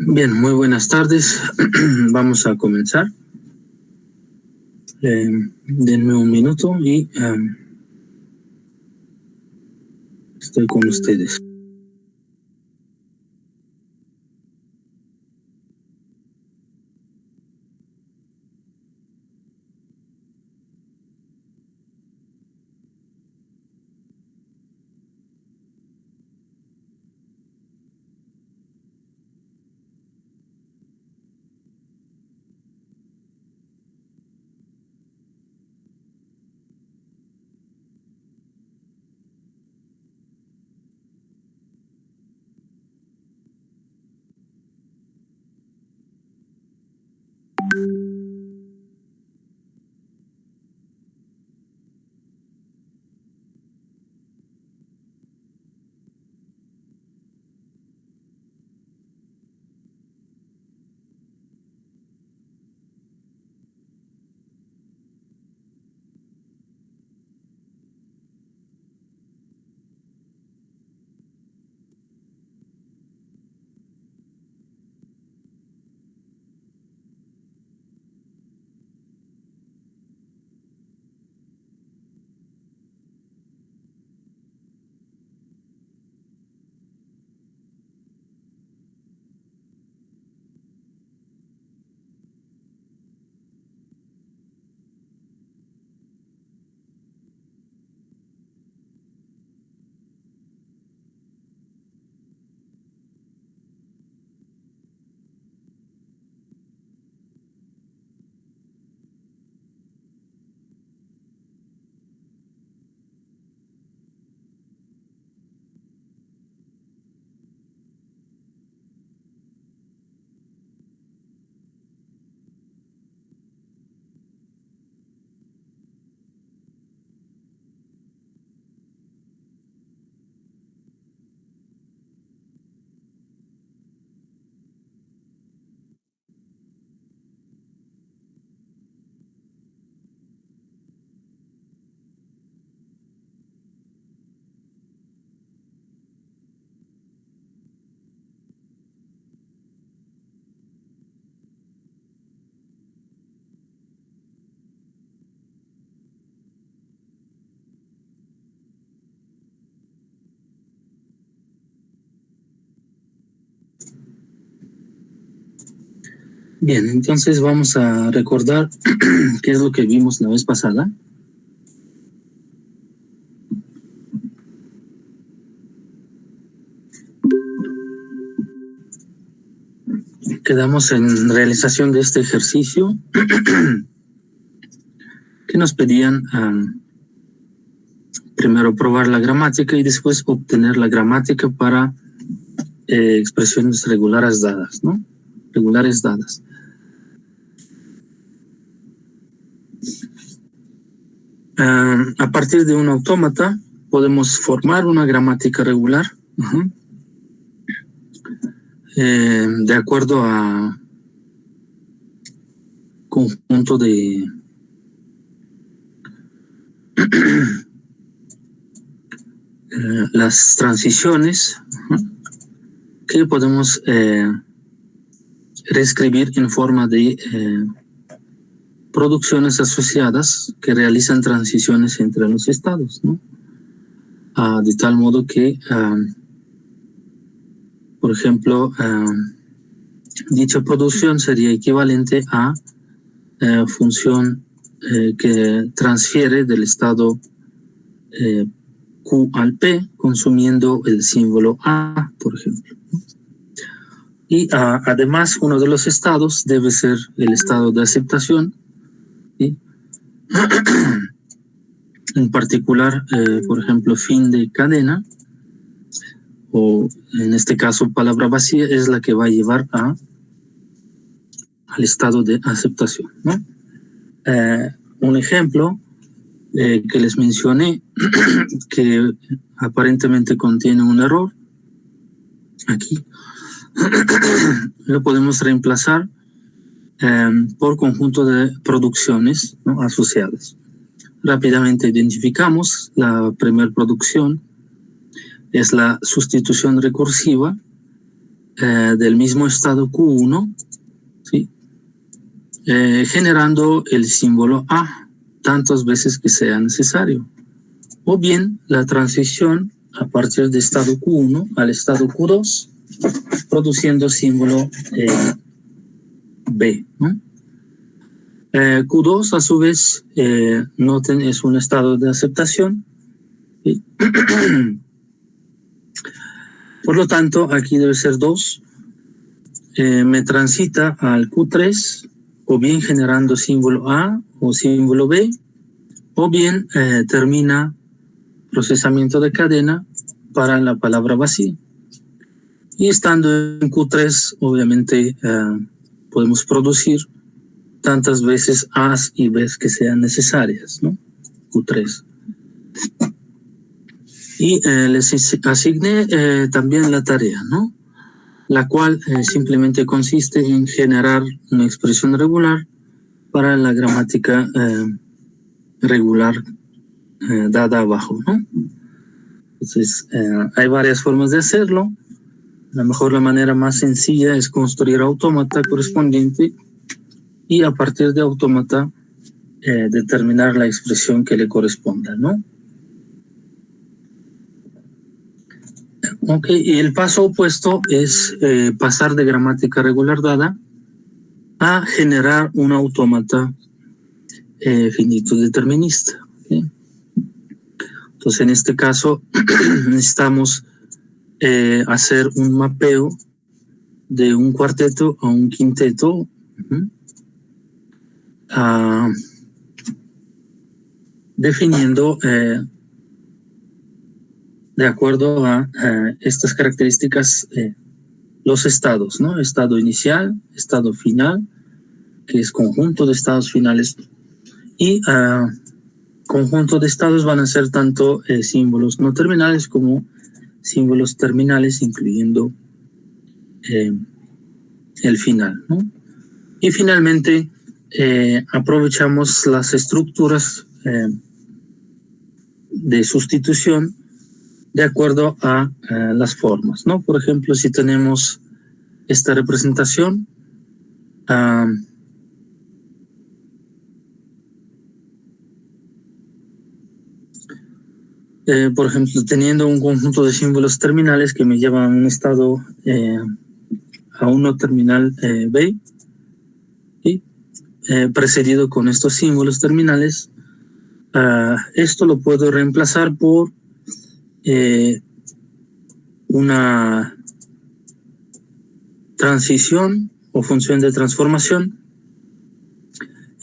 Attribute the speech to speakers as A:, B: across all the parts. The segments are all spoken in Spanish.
A: Bien, muy buenas tardes. Vamos a comenzar. Denme un minuto y estoy con ustedes. Bien, entonces vamos a recordar qué es lo que vimos la vez pasada. Quedamos en realización de este ejercicio que nos pedían primero probar la gramática y después obtener la gramática para expresiones regulares dadas, ¿no? Regulares dadas. A partir de un autómata podemos formar una gramática regular de acuerdo a conjunto de las transiciones que podemos reescribir en forma de producciones asociadas que realizan transiciones entre los estados, ¿no? De tal modo que, por ejemplo, dicha producción sería equivalente a función que transfiere del estado Q al P consumiendo el símbolo A, por ejemplo. Y además uno de los estados debe ser el estado de aceptación, ¿sí? En particular, por ejemplo, fin de cadena, o en este caso palabra vacía, es la que va a llevar al estado de aceptación, ¿no? Un ejemplo que les mencioné, que aparentemente contiene un error, aquí, lo podemos reemplazar por conjunto de producciones, ¿no?, asociadas. Rápidamente identificamos la primera producción, es la sustitución recursiva del mismo estado Q1, ¿sí? Generando el símbolo A tantas veces que sea necesario. O bien la transición a partir de estado Q1 al estado Q2, produciendo símbolo B, ¿no? Q2 a su vez, noten, es un estado de aceptación, ¿sí? Por lo tanto, aquí debe ser 2. Me transita al Q3, o bien generando símbolo A o símbolo B, o bien termina procesamiento de cadena para la palabra vacía. Y estando en Q3, obviamente podemos producir tantas veces A's y B's que sean necesarias, ¿no? Q3. Y les asigné también la tarea, ¿no? La cual simplemente consiste en generar una expresión regular para la gramática regular dada abajo, ¿no? Entonces, hay varias formas de hacerlo. A lo mejor la manera más sencilla es construir autómata correspondiente y a partir de autómata determinar la expresión que le corresponda, ¿no? Ok, y el paso opuesto es pasar de gramática regular dada a generar un autómata finito determinista. ¿Okay? Entonces, en este caso, necesitamos hacer un mapeo de un cuarteto a un quinteto, definiendo de acuerdo a estas características los estados, ¿no? Estado inicial, estado final, que es conjunto de estados finales, y conjunto de estados van a ser tanto símbolos no terminales como símbolos terminales, incluyendo el final, ¿no? Y finalmente aprovechamos las estructuras de sustitución de acuerdo a las formas, ¿no? Por ejemplo, si tenemos esta representación, por ejemplo, teniendo un conjunto de símbolos terminales que me llevan a un estado a uno terminal B, ¿sí? Precedido con estos símbolos terminales, esto lo puedo reemplazar por una transición o función de transformación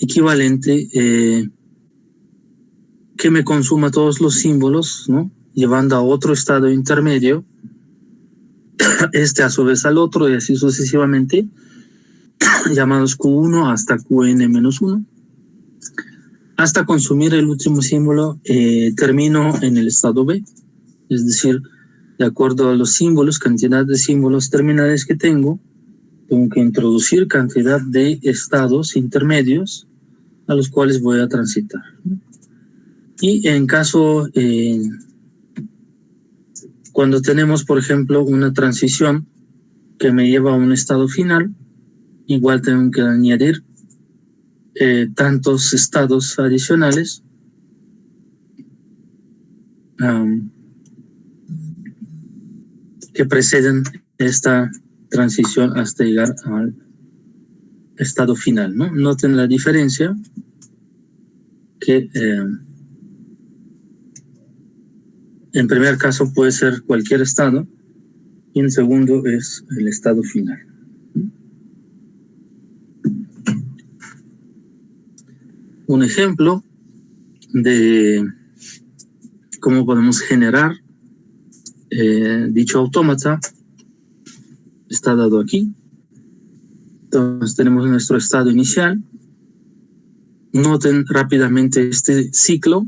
A: equivalente que me consuma todos los símbolos, ¿no? Llevando a otro estado intermedio, a su vez al otro y así sucesivamente, llamados Q1 hasta Qn-1, hasta consumir el último símbolo, termino en el estado B, es decir, de acuerdo a los símbolos, cantidad de símbolos terminales que tengo que introducir cantidad de estados intermedios a los cuales voy a transitar. Y en caso, cuando tenemos, por ejemplo, una transición que me lleva a un estado final, igual tengo que añadir tantos estados adicionales que preceden esta transición hasta llegar al estado final, ¿no? Noten la diferencia que en primer caso puede ser cualquier estado y en segundo es el estado final. Un ejemplo de cómo podemos generar dicho autómata está dado aquí. Entonces tenemos nuestro estado inicial. Noten rápidamente este ciclo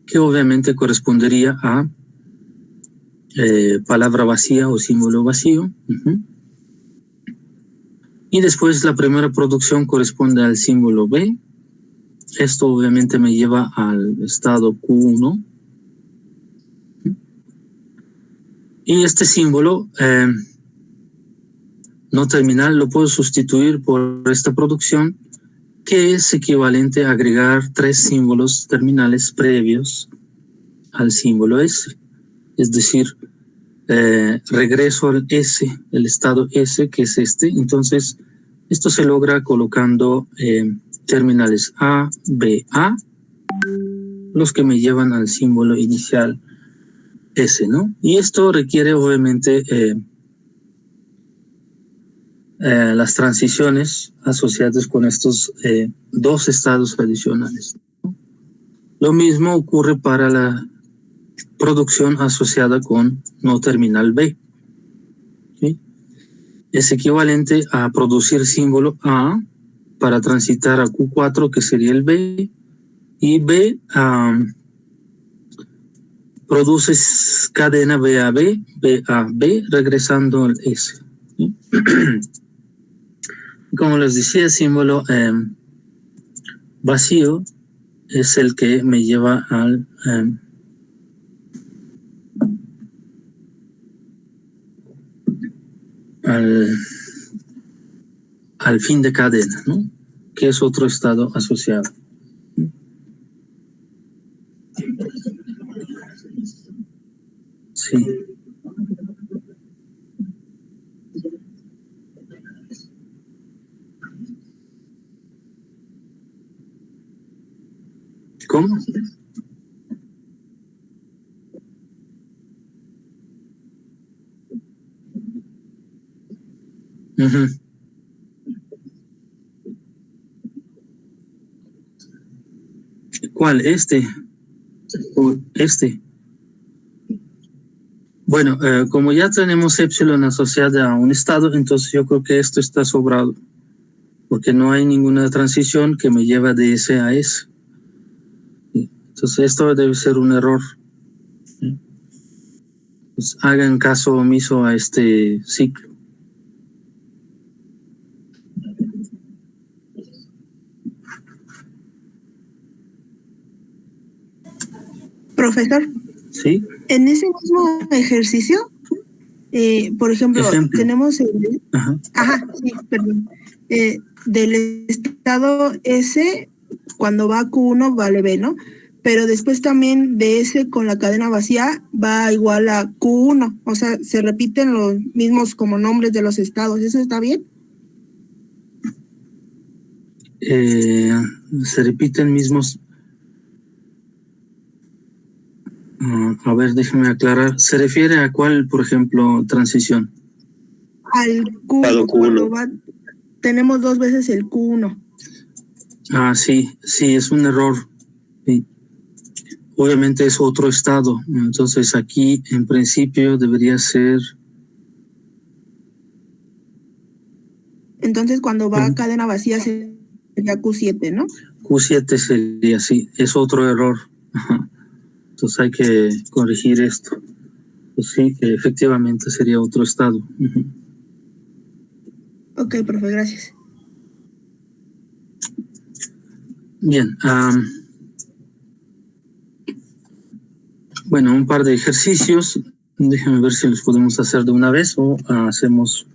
A: que obviamente correspondería a palabra vacía o símbolo vacío. Y después la primera producción corresponde al símbolo B. Esto obviamente me lleva al estado Q1. Y este símbolo no terminal lo puedo sustituir por esta producción, que es equivalente a agregar 3 símbolos terminales previos al símbolo S. Es decir, regreso al S, el estado S, que es este. Entonces, esto se logra colocando terminales A, B, A, los que me llevan al símbolo inicial S, ¿no? Y esto requiere, obviamente, las transiciones asociadas con estos 2 estados adicionales. Lo mismo ocurre para la producción asociada con no terminal B. ¿Sí? Es equivalente a producir símbolo A para transitar a Q4, que sería el B, y B produce cadena B a B, B a B, regresando al S. ¿Sí? Como les decía, el símbolo vacío es el que me lleva al fin de cadena, ¿no? Que es otro estado asociado. Sí. ¿Cómo? Uh-huh. ¿Cuál? ¿Este? ¿O este? Bueno, como ya tenemos epsilon asociada a un estado, entonces yo creo que esto está sobrado, porque no hay ninguna transición que me lleva de S a S. Entonces esto debe ser un error. Pues hagan caso omiso a este ciclo.
B: Profesor.
A: ¿Sí?
B: En ese mismo ejercicio, por ejemplo, tenemos el... Sí, perdón. Del estado S, cuando va a Q1 vale B, ¿no? Pero después también de S con la cadena vacía va igual a Q1. O sea, se repiten los mismos como nombres de los estados. ¿Eso está bien?
A: Se repiten mismos... a ver, déjame aclarar. ¿Se refiere a cuál, por ejemplo, transición?
B: Al Q1. Cuando tenemos 2 veces el Q1.
A: Sí, es un error. Sí. Obviamente es otro estado. Entonces aquí, en principio, debería ser...
B: Entonces, cuando va a cadena vacía sería Q7, ¿no?
A: Q7 sería, sí. Es otro error. Entonces hay que corregir esto. Pues sí, efectivamente sería otro estado.
B: Ok, profe, gracias.
A: Bien. Bueno, un par de ejercicios. Déjenme ver si los podemos hacer de una vez o hacemos...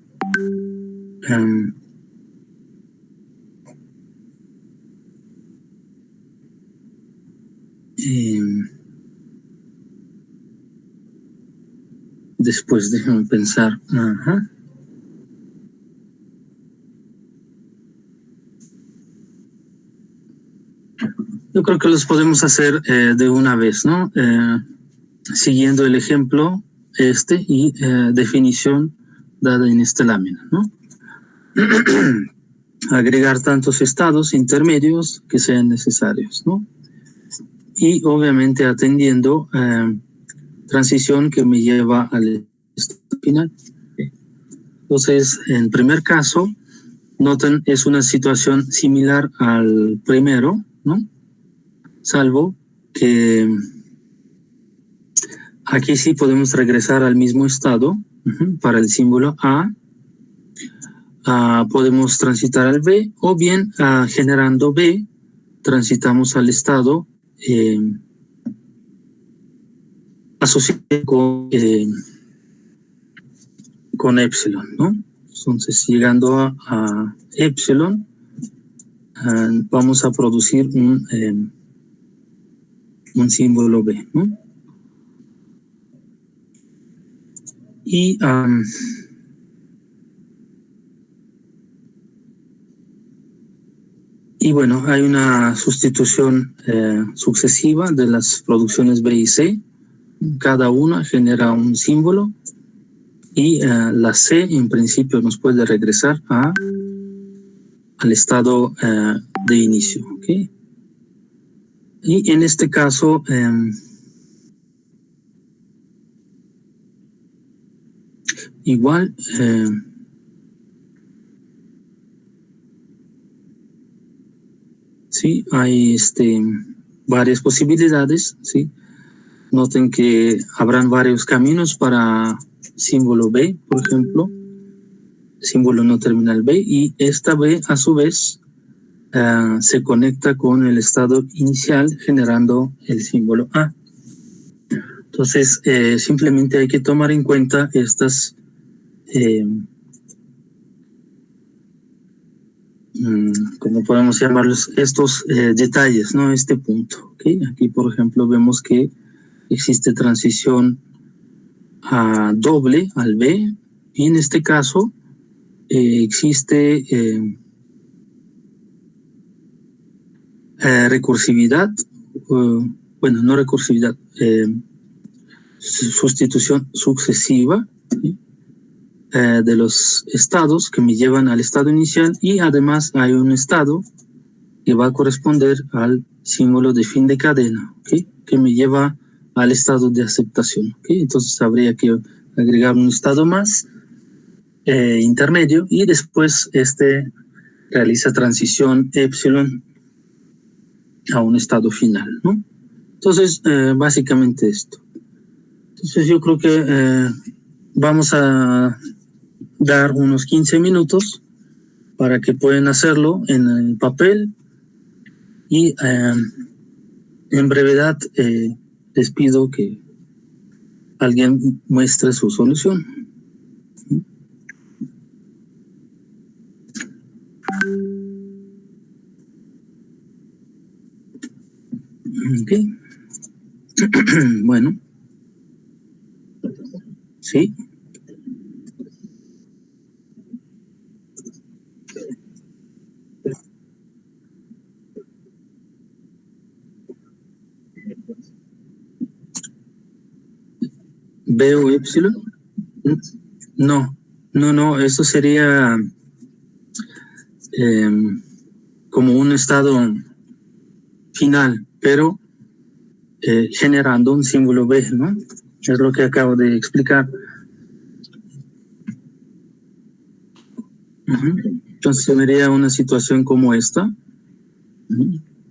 A: después, déjenme pensar. Yo creo que los podemos hacer de una vez, ¿no? Siguiendo el ejemplo y definición dada en esta lámina, ¿no? Agregar tantos estados intermedios que sean necesarios, ¿no? Y obviamente atendiendo transición que me lleva al estado final. Entonces, en primer caso, noten, es una situación similar al primero, ¿no? Salvo que aquí sí podemos regresar al mismo estado. Para el símbolo A, podemos transitar al B, o bien generando B, transitamos al estado asociado con epsilon, ¿no? Entonces, llegando a epsilon, vamos a producir un símbolo B, ¿no? Y bueno, hay una sustitución sucesiva de las producciones B y C. Cada una genera un símbolo y la C en principio nos puede regresar al estado de inicio, ¿okay? Y en este caso igual sí, hay varias posibilidades, ¿sí? Noten que habrán varios caminos para símbolo B, por ejemplo, símbolo no terminal B, y esta B a su vez se conecta con el estado inicial generando el símbolo A. Entonces, simplemente hay que tomar en cuenta estas ¿cómo podemos llamarlos? Estos detalles, ¿no? Este punto, ¿okay? Aquí, por ejemplo, vemos que existe transición a doble al B, y en este caso existe recursividad, bueno, no recursividad, sustitución sucesiva, ¿sí? De los estados que me llevan al estado inicial, y además hay un estado que va a corresponder al símbolo de fin de cadena, ¿okay? Que me lleva al estado de aceptación, ¿okay? Entonces habría que agregar un estado más intermedio, y después realiza transición epsilon a un estado final, ¿no? Entonces, básicamente esto. Entonces yo creo que vamos a dar unos 15 minutos para que puedan hacerlo en el papel, y en brevedad les pido que alguien muestre su solución. Okay. Bueno, sí. ¿B o epsilon? No, eso sería como un estado final, pero generando un símbolo B, ¿no? Es lo que acabo de explicar. Entonces sería una situación como esta,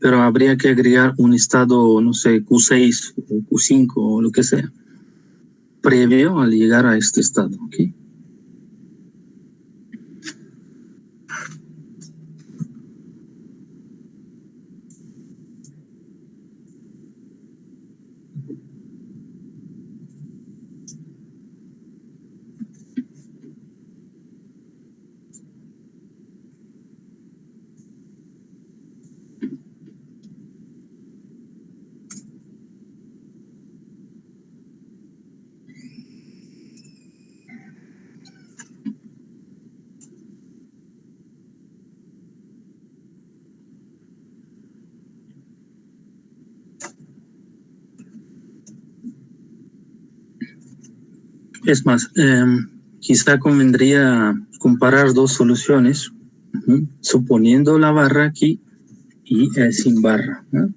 A: pero habría que agregar un estado, no sé, Q6 o Q5 o lo que sea, previo al llegar a este estado, ¿ok? Es más, quizá convendría comparar dos soluciones, suponiendo la barra aquí y sin barra, ¿no?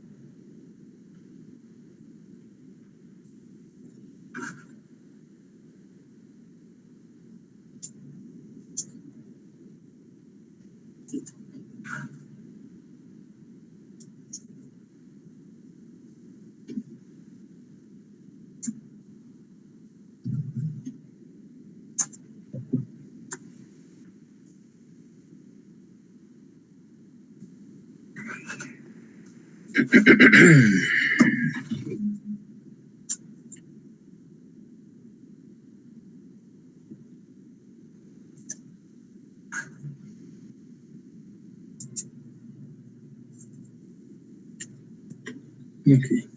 A: Okay.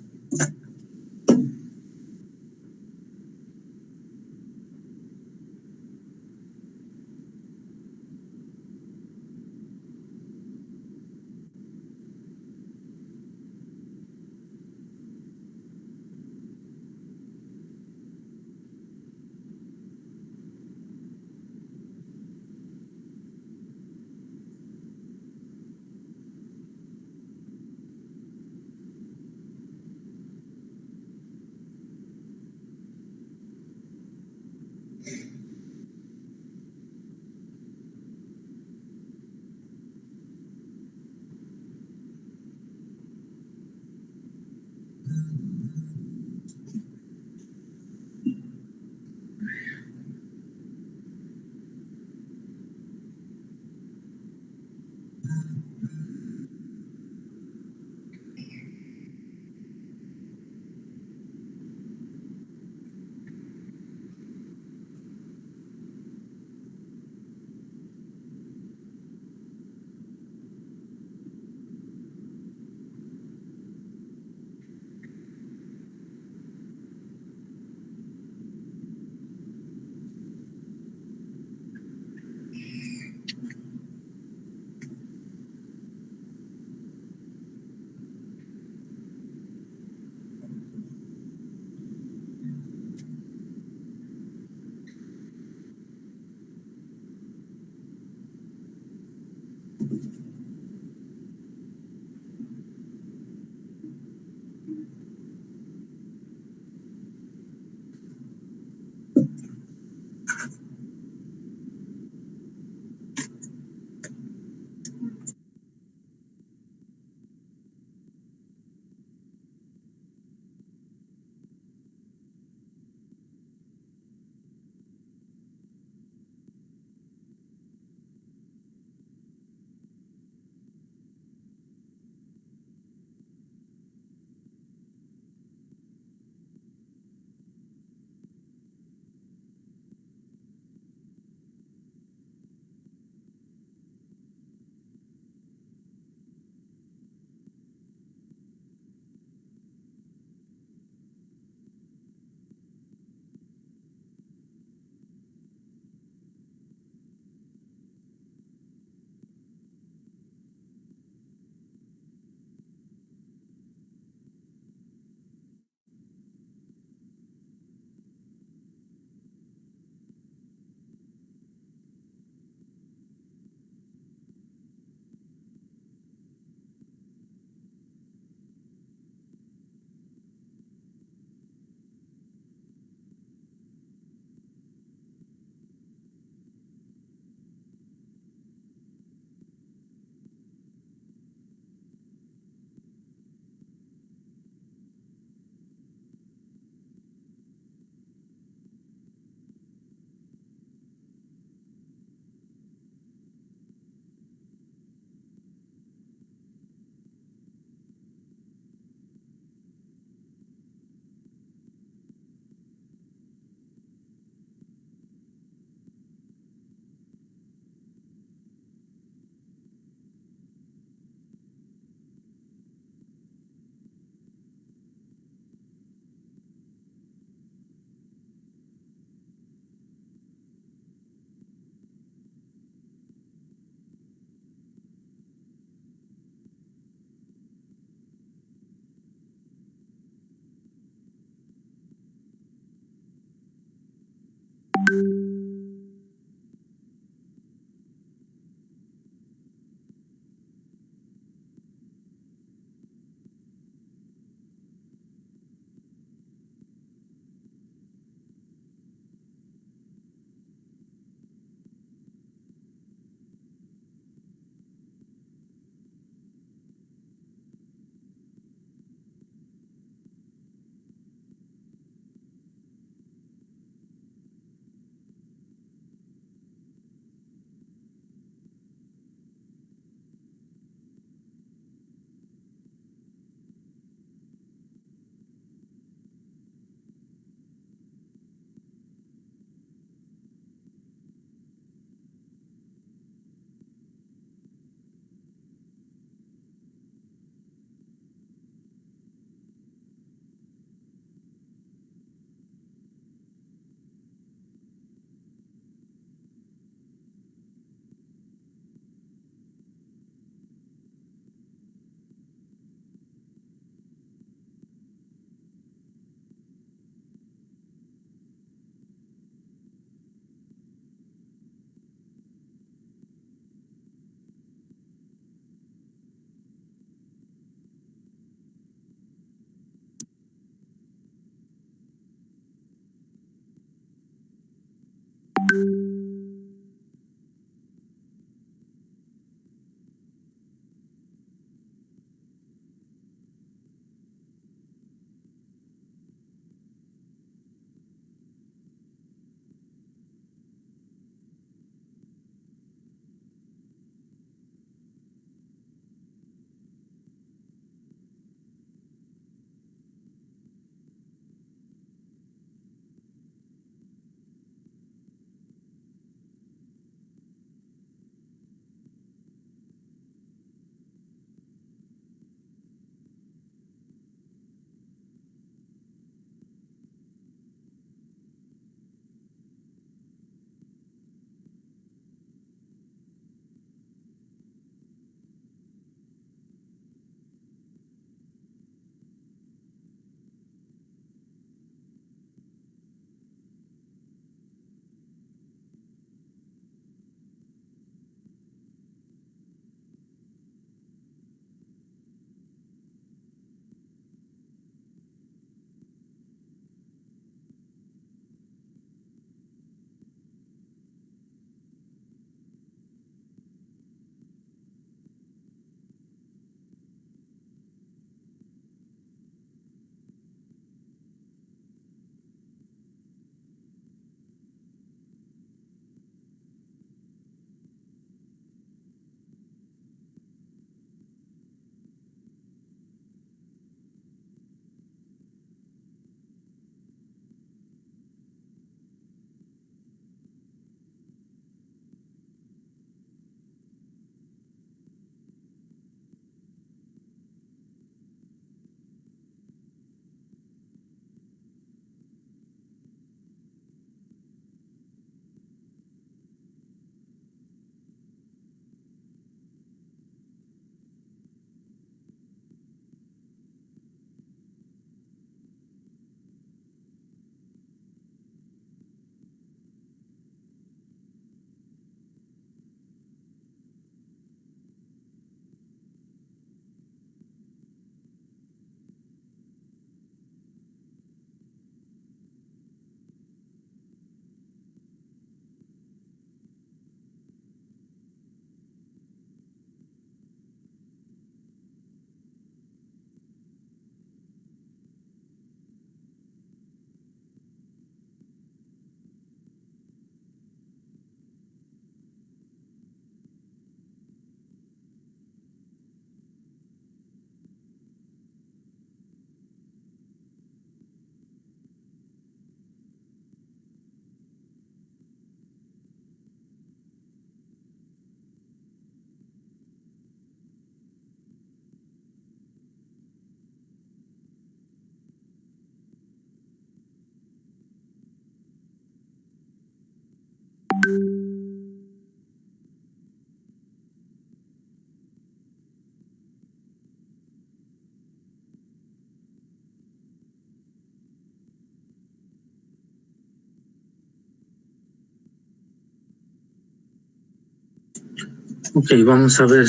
A: Ok, vamos a ver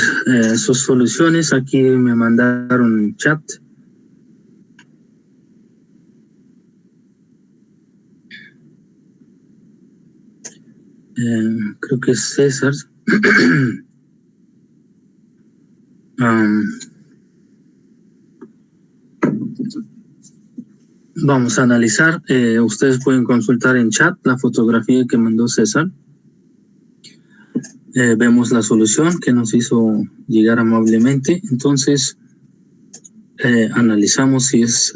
A: sus soluciones. Aquí me mandaron en chat. Creo que es César. Vamos a analizar. Ustedes pueden consultar en chat la fotografía que mandó César. Vemos la solución que nos hizo llegar amablemente. Entonces, analizamos si es...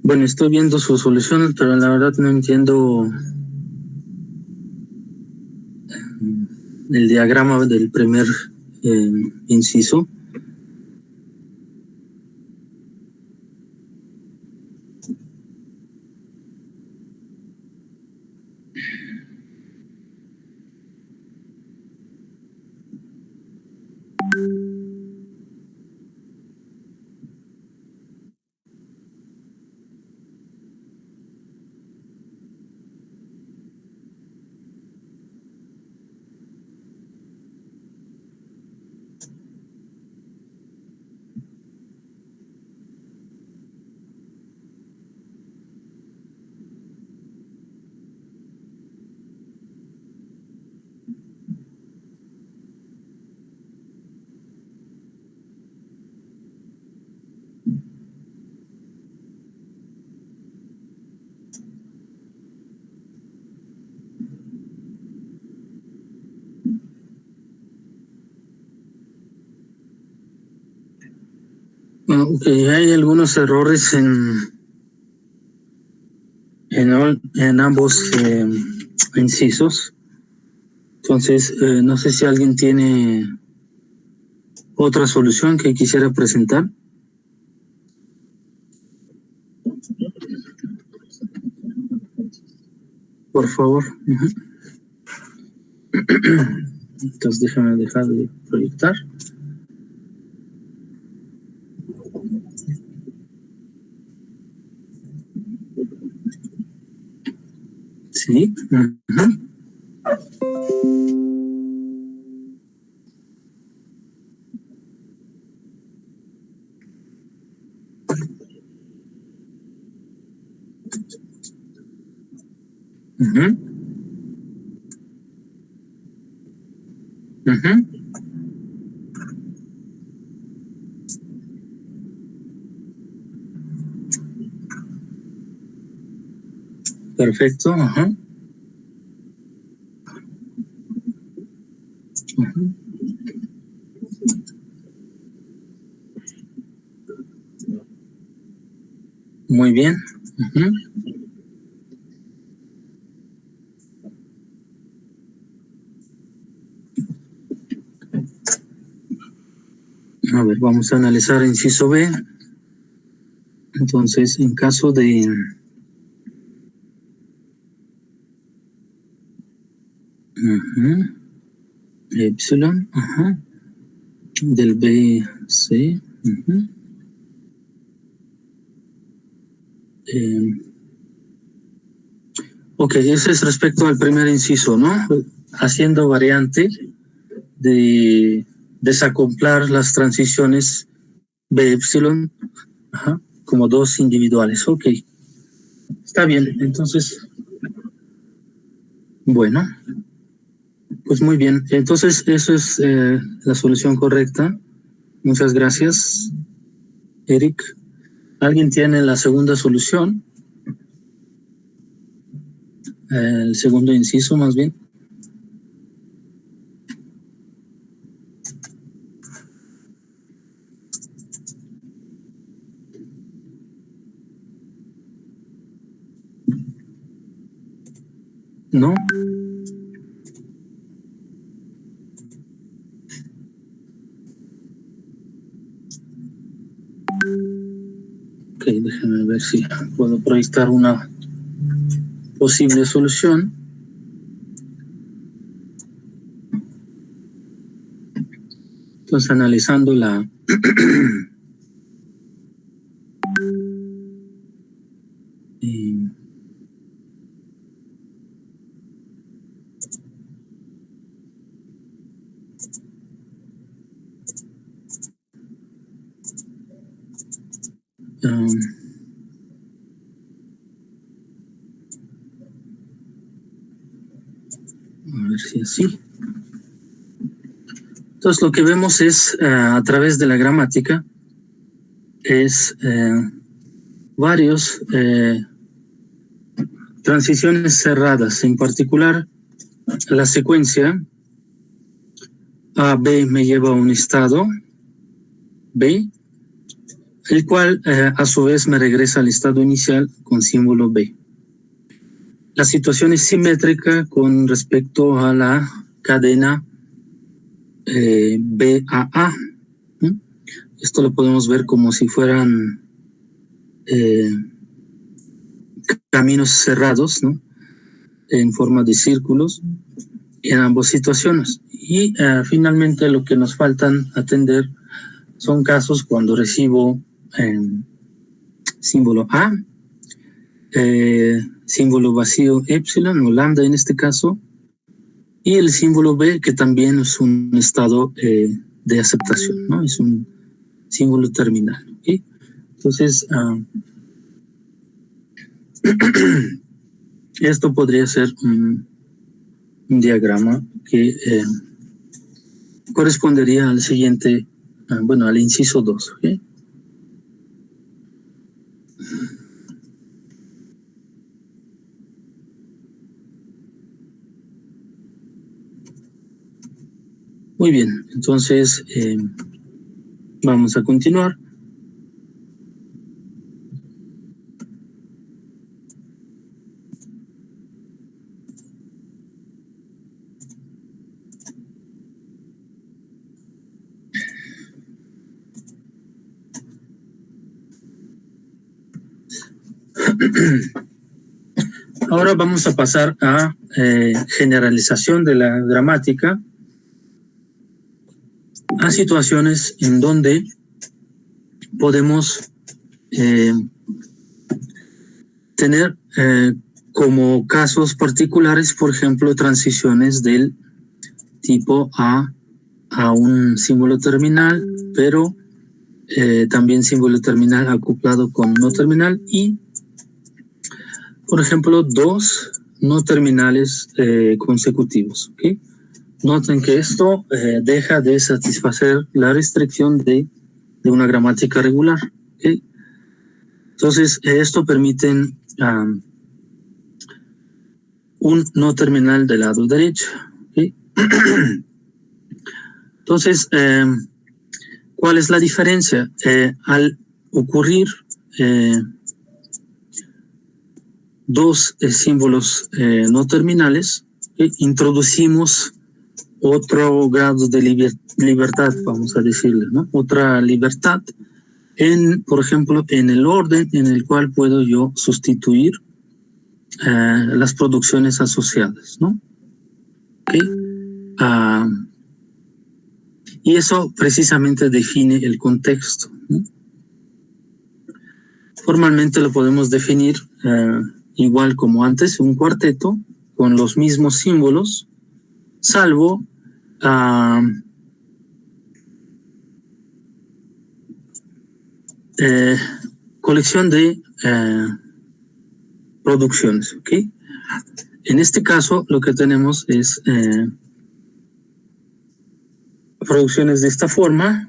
A: bueno, estoy viendo sus soluciones, pero la verdad no entiendo el diagrama del primer inciso. Ok, hay algunos errores en ambos incisos. Entonces, no sé si alguien tiene otra solución que quisiera presentar. Por favor. Entonces, déjame dejar de proyectar. Sí. Perfecto. Muy bien. A ver, vamos a analizar inciso B. Entonces, en caso de epsilon, del BC. Ok, ese es respecto al primer inciso, ¿no? Haciendo variante de desacoplar las transiciones B epsilon como dos individuales. Ok, está bien. Entonces, Bueno, pues muy bien. Entonces, eso es la solución correcta. Muchas gracias, Eric. ¿Alguien tiene la segunda solución? El segundo inciso, más bien. ¿No? Ok, déjenme ver si puedo proyectar una posible solución. Entonces, analizando la a ver si así. Entonces, lo que vemos es, a través de la gramática, es varios transiciones cerradas. En particular, la secuencia A, B me lleva a un estado B, el cual a su vez me regresa al estado inicial con símbolo B. La situación es simétrica con respecto a la cadena BAA. Esto lo podemos ver como si fueran caminos cerrados, ¿no? En forma de círculos en ambas situaciones. Y finalmente lo que nos faltan atender son casos cuando recibo símbolo A, símbolo vacío epsilon o lambda en este caso, y el símbolo B, que también es un estado de aceptación, ¿no? Es un símbolo terminal. ¿Okay? Entonces, esto podría ser un diagrama que correspondería al siguiente, bueno, al inciso 2. ¿Okay? Muy bien, entonces vamos a continuar. Ahora vamos a pasar a generalización de la gramática a situaciones en donde podemos tener como casos particulares, por ejemplo, transiciones del tipo a un símbolo terminal, pero también símbolo terminal acoplado con no terminal y, por ejemplo, dos no terminales consecutivos. ¿Okay? Noten que esto deja de satisfacer la restricción de una gramática regular. ¿Okay? Entonces, esto permite un no terminal del lado derecho. ¿Okay? Entonces, ¿cuál es la diferencia? Al ocurrir dos símbolos no terminales, introducimos otro grado de libertad, vamos a decirle, ¿no? Otra libertad, por ejemplo, en el orden en el cual puedo yo sustituir las producciones asociadas, ¿no? ¿Okay? Y eso precisamente define el contexto, ¿no? Formalmente lo podemos definir igual como antes, un cuarteto con los mismos símbolos, salvo colección de producciones, ¿ok? En este caso, lo que tenemos es producciones de esta forma.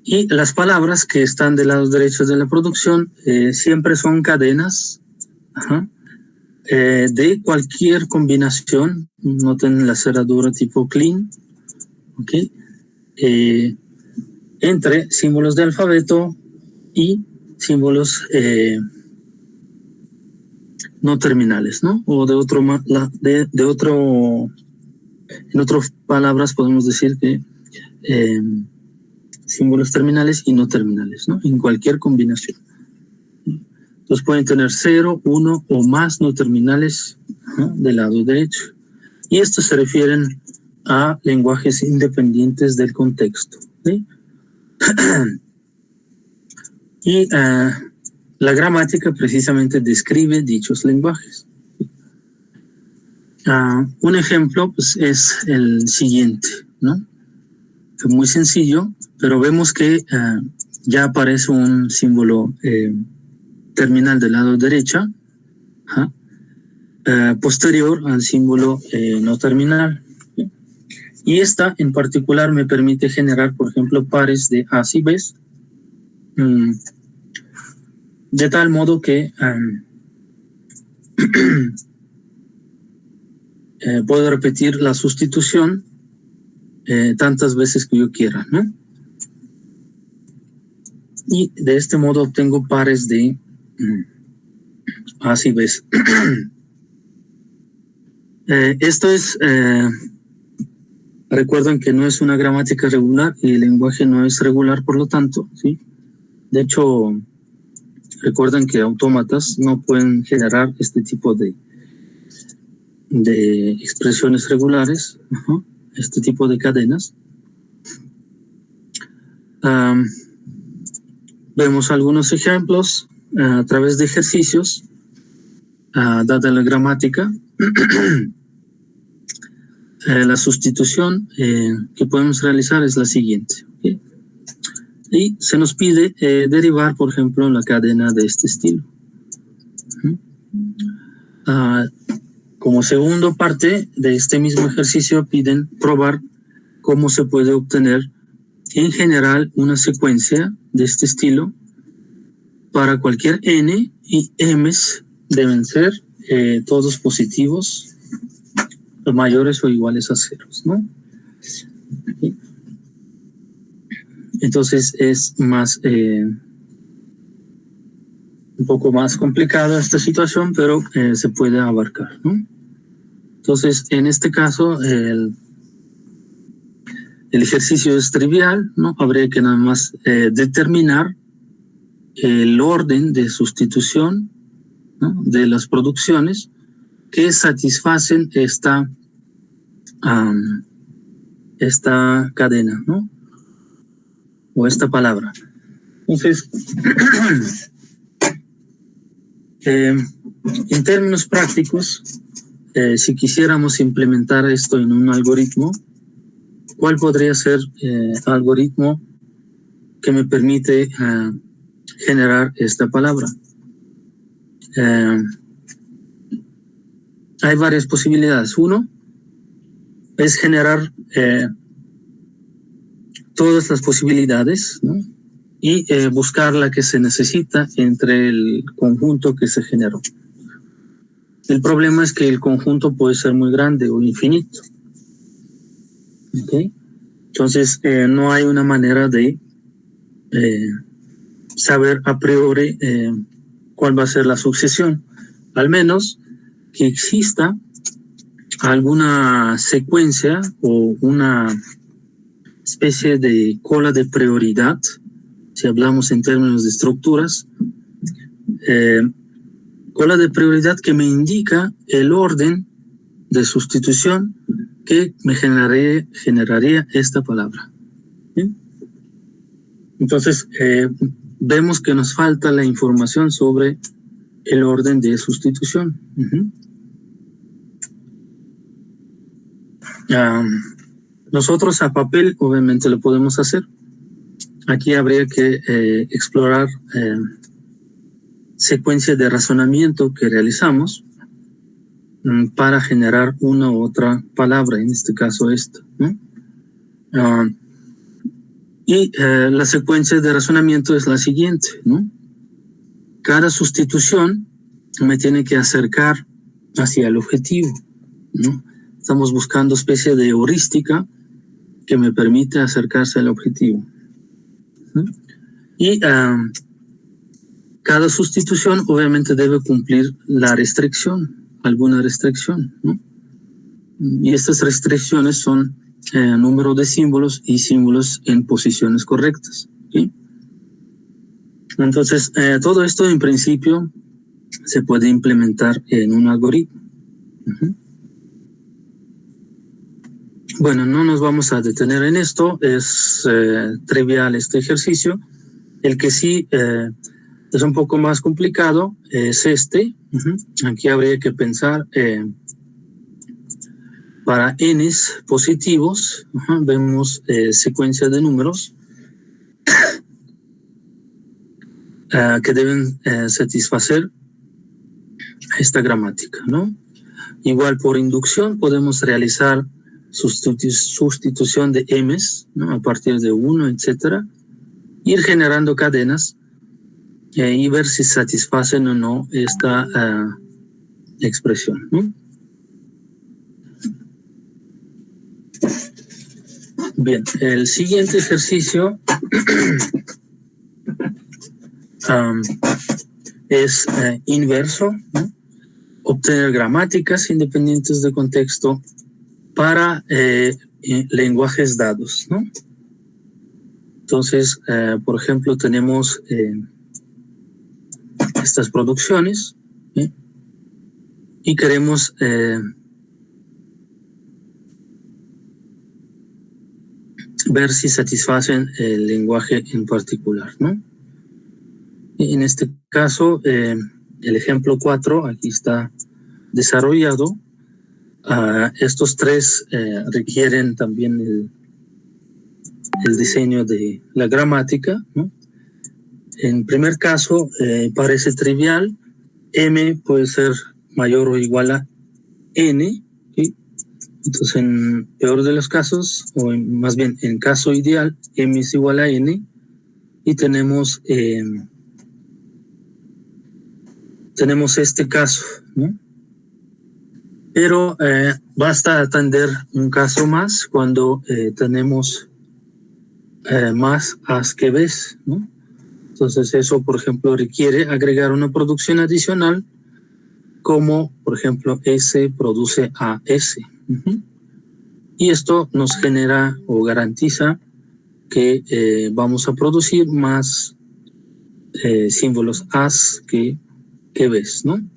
A: Y las palabras que están del lado derecho de la producción siempre son cadenas de cualquier combinación. Noten la cerradura tipo clean, ¿okay? Entre símbolos de alfabeto y símbolos no terminales, ¿no? O de otro, en otras palabras podemos decir que símbolos terminales y no terminales, ¿no? En cualquier combinación. Entonces pueden tener 0, 1 o más no terminales, ¿no? Del lado derecho. Y estos se refieren a lenguajes independientes del contexto, ¿sí? Y la gramática precisamente describe dichos lenguajes. Un ejemplo pues, es el siguiente, ¿no? Es muy sencillo, pero vemos que ya aparece un símbolo terminal del lado derecho, posterior al símbolo no terminal. Y esta en particular me permite generar, por ejemplo, pares de A's y B's, de tal modo que puedo repetir la sustitución tantas veces que yo quiera, ¿no? Y de este modo obtengo pares de A's y B's. Esto es, recuerden que no es una gramática regular y el lenguaje no es regular, por lo tanto, ¿sí? De hecho, recuerden que autómatas no pueden generar este tipo de expresiones regulares, este tipo de cadenas. Vemos algunos ejemplos a través de ejercicios, dada la gramática. La sustitución que podemos realizar es la siguiente, ¿okay? Y se nos pide derivar, por ejemplo, la cadena de este estilo. Como segundo parte de este mismo ejercicio piden probar cómo se puede obtener en general una secuencia de este estilo para cualquier n y m's deben ser todos positivos, mayores o iguales a ceros, ¿no? Entonces es más un poco más complicada esta situación, pero se puede abarcar, ¿no? Entonces, en este caso, el ejercicio es trivial, ¿no? Habría que nada más determinar el orden de sustitución, ¿no? De las producciones que satisfacen esta cadena, ¿no? O esta palabra. Entonces, en términos prácticos, si quisiéramos implementar esto en un algoritmo, ¿cuál podría ser el algoritmo que me permite generar esta palabra? Hay varias posibilidades. Uno es generar todas las posibilidades, ¿no? Y buscar la que se necesita entre el conjunto que se generó. El problema es que el conjunto puede ser muy grande o infinito. ¿Okay? Entonces, no hay una manera de saber a priori cuál va a ser la sucesión. Al menos que exista alguna secuencia o una especie de cola de prioridad, si hablamos en términos de estructuras, cola de prioridad que me indica el orden de sustitución que me generaría esta palabra. ¿Sí? Entonces, vemos que nos falta la información sobre el orden de sustitución. Nosotros a papel obviamente lo podemos hacer. Aquí habría que explorar secuencia de razonamiento que realizamos para generar una u otra palabra, en este caso esta, ¿no? La secuencia de razonamiento es la siguiente, ¿no? Cada sustitución me tiene que acercar hacia el objetivo, ¿no? Estamos buscando especie de heurística que me permite acercarse al objetivo, ¿no? Y cada sustitución obviamente debe cumplir la restricción, alguna restricción, ¿no? Y estas restricciones son número de símbolos y símbolos en posiciones correctas, ¿sí? Entonces, todo esto en principio se puede implementar en un algoritmo. Bueno, no nos vamos a detener en esto, es trivial este ejercicio. El que sí es un poco más complicado es este. Aquí habría que pensar para n's positivos, vemos secuencia de números que deben satisfacer esta gramática, ¿no? Igual por inducción podemos realizar sustitución de m's, ¿no? A partir de 1, etcétera, ir generando cadenas y ver si satisfacen o no esta expresión, ¿no? Bien, el siguiente ejercicio es inverso, ¿no? Obtener gramáticas independientes de contexto para lenguajes dados, ¿no? Entonces, por ejemplo, tenemos estas producciones, ¿sí? Y queremos ver si satisfacen el lenguaje en particular, ¿no? Y en este caso, el ejemplo 4, aquí está desarrollado. Estos tres requieren también el diseño de la gramática, ¿no? En primer caso, parece trivial. M puede ser mayor o igual a N, ¿sí? Entonces, en peor de los casos, o más bien en caso ideal, M es igual a N, y tenemos este caso, ¿no? Pero basta atender un caso más cuando tenemos más A's que B's, ¿no? Entonces eso, por ejemplo, requiere agregar una producción adicional como, por ejemplo, S produce a S. Y esto nos genera o garantiza que vamos a producir más símbolos A's que B's, ¿no?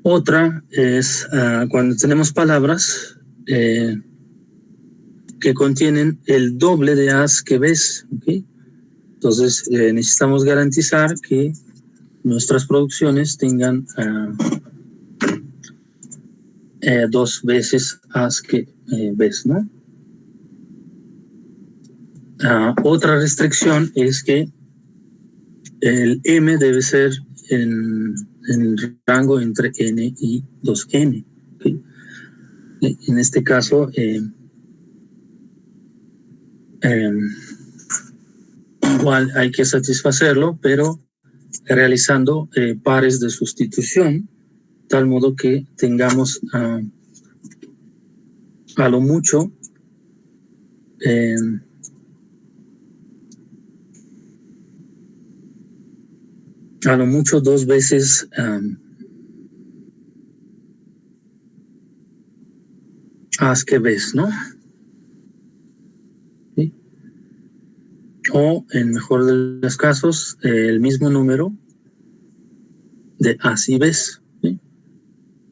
A: Otra es cuando tenemos palabras que contienen el doble de A's que B's, ¿okay? Entonces necesitamos garantizar que nuestras producciones tengan 2 veces A's que B's, ¿no? Otra restricción es que el M debe ser en el rango entre N y 2N. ¿Okay? En este caso, igual hay que satisfacerlo, pero realizando pares de sustitución, tal modo que tengamos a lo mucho dos veces A's que B's, ¿no? ¿Sí? O en mejor de los casos, el mismo número de A's y B's, ¿sí?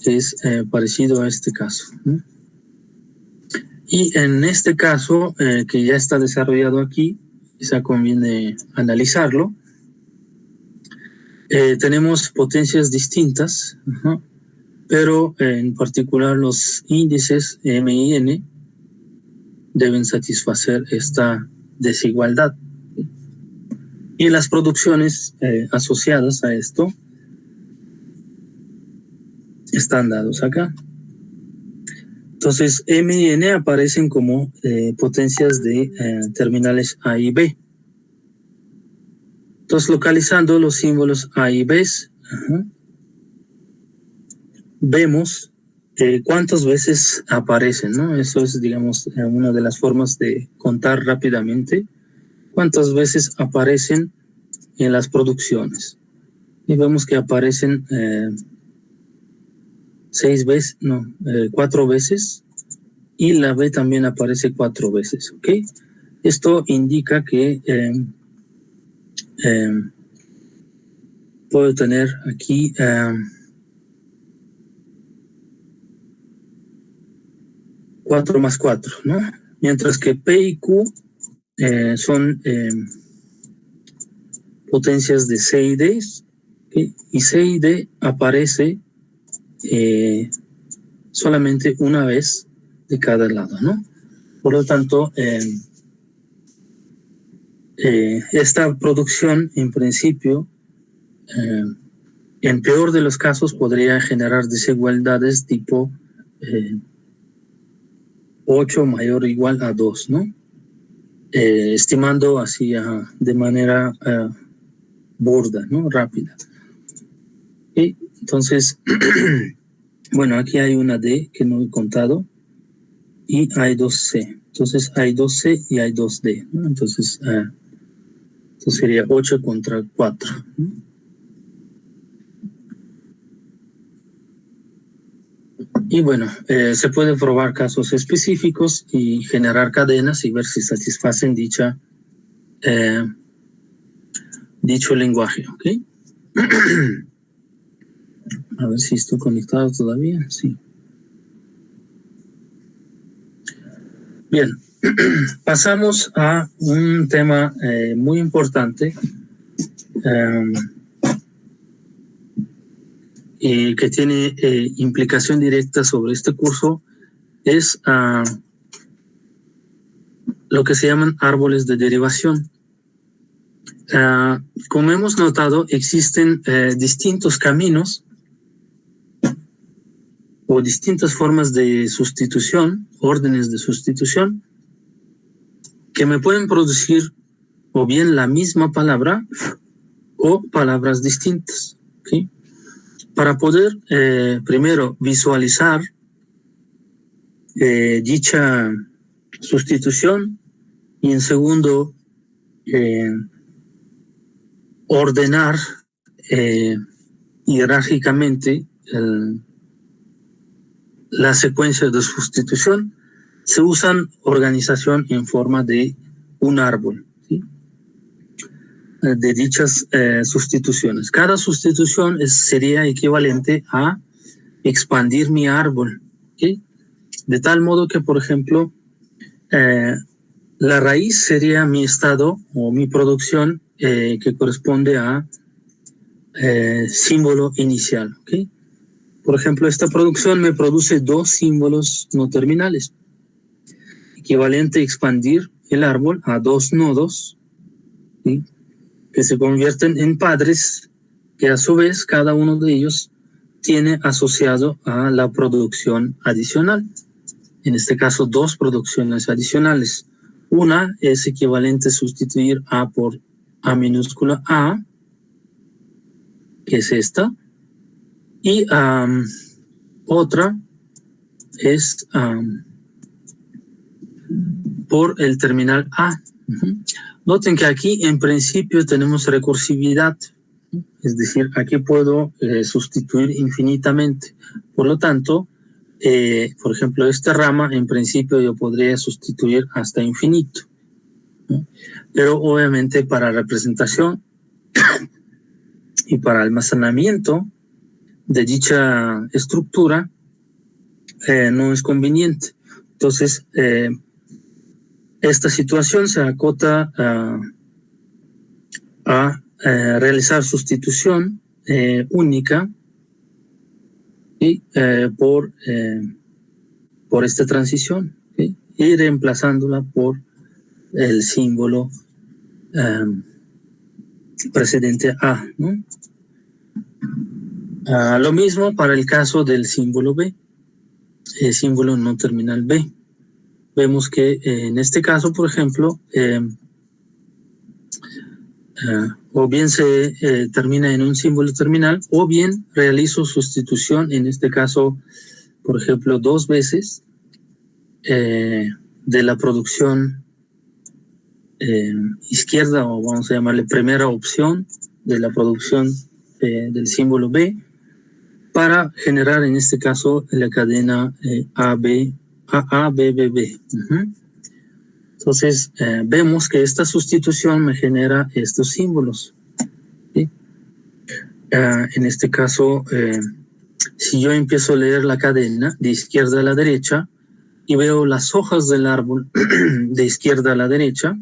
A: Es parecido a este caso, ¿no? Y en este caso, que ya está desarrollado aquí, quizá conviene analizarlo. Tenemos potencias distintas, pero en particular los índices M y N deben satisfacer esta desigualdad. Y las producciones asociadas a esto están dados acá. Entonces, M y N aparecen como potencias de terminales A y B. Entonces, localizando los símbolos A y B, vemos cuántas veces aparecen, ¿no? Eso es, digamos, una de las formas de contar rápidamente cuántas veces aparecen en las producciones. Y vemos que aparecen 4 veces, y la B también aparece 4 veces, ¿ok? Esto indica que puedo tener aquí 4 más 4, ¿no? Mientras que P y Q son potencias de C y D, ¿okay? Y C y D aparece solamente una vez de cada lado, ¿no? Por lo tanto, esta producción, en principio, en peor de los casos, podría generar desigualdades tipo 8 mayor o igual a 2, ¿no? Estimando así de manera burda, ¿no? Rápida. Y entonces, bueno, aquí hay una D que no he contado y hay 2 C. Entonces hay 2 C y hay 2 D, ¿no? Entonces, esto sería 8 contra 4, ¿no? Y bueno, se puede probar casos específicos y generar cadenas y ver si satisfacen dicho lenguaje, ¿ok? A ver si estoy conectado todavía, sí. Bien, pasamos a un tema muy importante y que tiene implicación directa sobre este curso, es lo que se llaman árboles de derivación. Como hemos notado, existen distintos caminos o distintas formas de sustitución, órdenes de sustitución, que me pueden producir o bien la misma palabra o palabras distintas, ¿sí? Para poder primero visualizar dicha sustitución y en segundo ordenar jerárquicamente la secuencia de sustitución, se usan organización en forma de un árbol, ¿sí? De dichas sustituciones. Cada sustitución sería equivalente a expandir mi árbol, ¿sí? De tal modo que, por ejemplo, la raíz sería mi estado o mi producción que corresponde a símbolo inicial, ¿ok? Por ejemplo, esta producción me produce 2 símbolos no terminales, equivalente a expandir el árbol a 2 nodos, ¿sí? Que se convierten en padres, que a su vez cada uno de ellos tiene asociado a la producción adicional. En este caso, 2 producciones adicionales. Una es equivalente a sustituir A por A minúscula A, que es esta, y otra es por el terminal A. Noten que aquí en principio tenemos recursividad, es decir, aquí puedo sustituir infinitamente. Por lo tanto, por ejemplo, esta rama en principio yo podría sustituir hasta infinito, ¿no? Pero obviamente para representación y para almacenamiento de dicha estructura no es conveniente. Entonces, esta situación se acota a realizar sustitución única ¿sí? Por esta transición, ¿sí? Y reemplazándola por el símbolo precedente A, ¿no? Lo mismo para el caso del símbolo B, el símbolo no terminal B. Vemos que en este caso, por ejemplo, o bien se termina en un símbolo terminal, o bien realizo sustitución, en este caso, por ejemplo, 2 veces de la producción izquierda, o vamos a llamarle primera opción de la producción del símbolo B, para generar en este caso la cadena AB, AABBB. Entonces vemos que esta sustitución me genera estos símbolos, ¿sí? En este caso, si yo empiezo a leer la cadena de izquierda a la derecha y veo las hojas del árbol de izquierda a la derecha,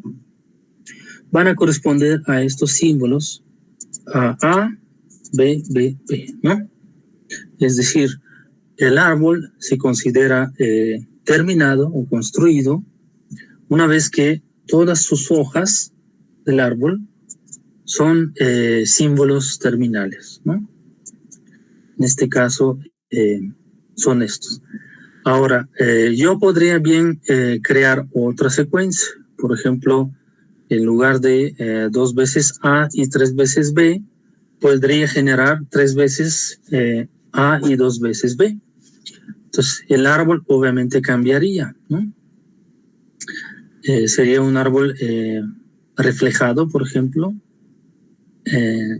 A: van a corresponder a estos símbolos A, B, B, B, ¿no? Es decir, el árbol se considera terminado o construido una vez que todas sus hojas del árbol son símbolos terminales, ¿no? En este caso son estos. Ahora, yo podría bien crear otra secuencia. Por ejemplo, en lugar de 2 veces A y 3 veces B, podría generar 3 veces A y 2 veces B. Entonces, el árbol obviamente cambiaría, ¿no? Sería un árbol reflejado, por ejemplo,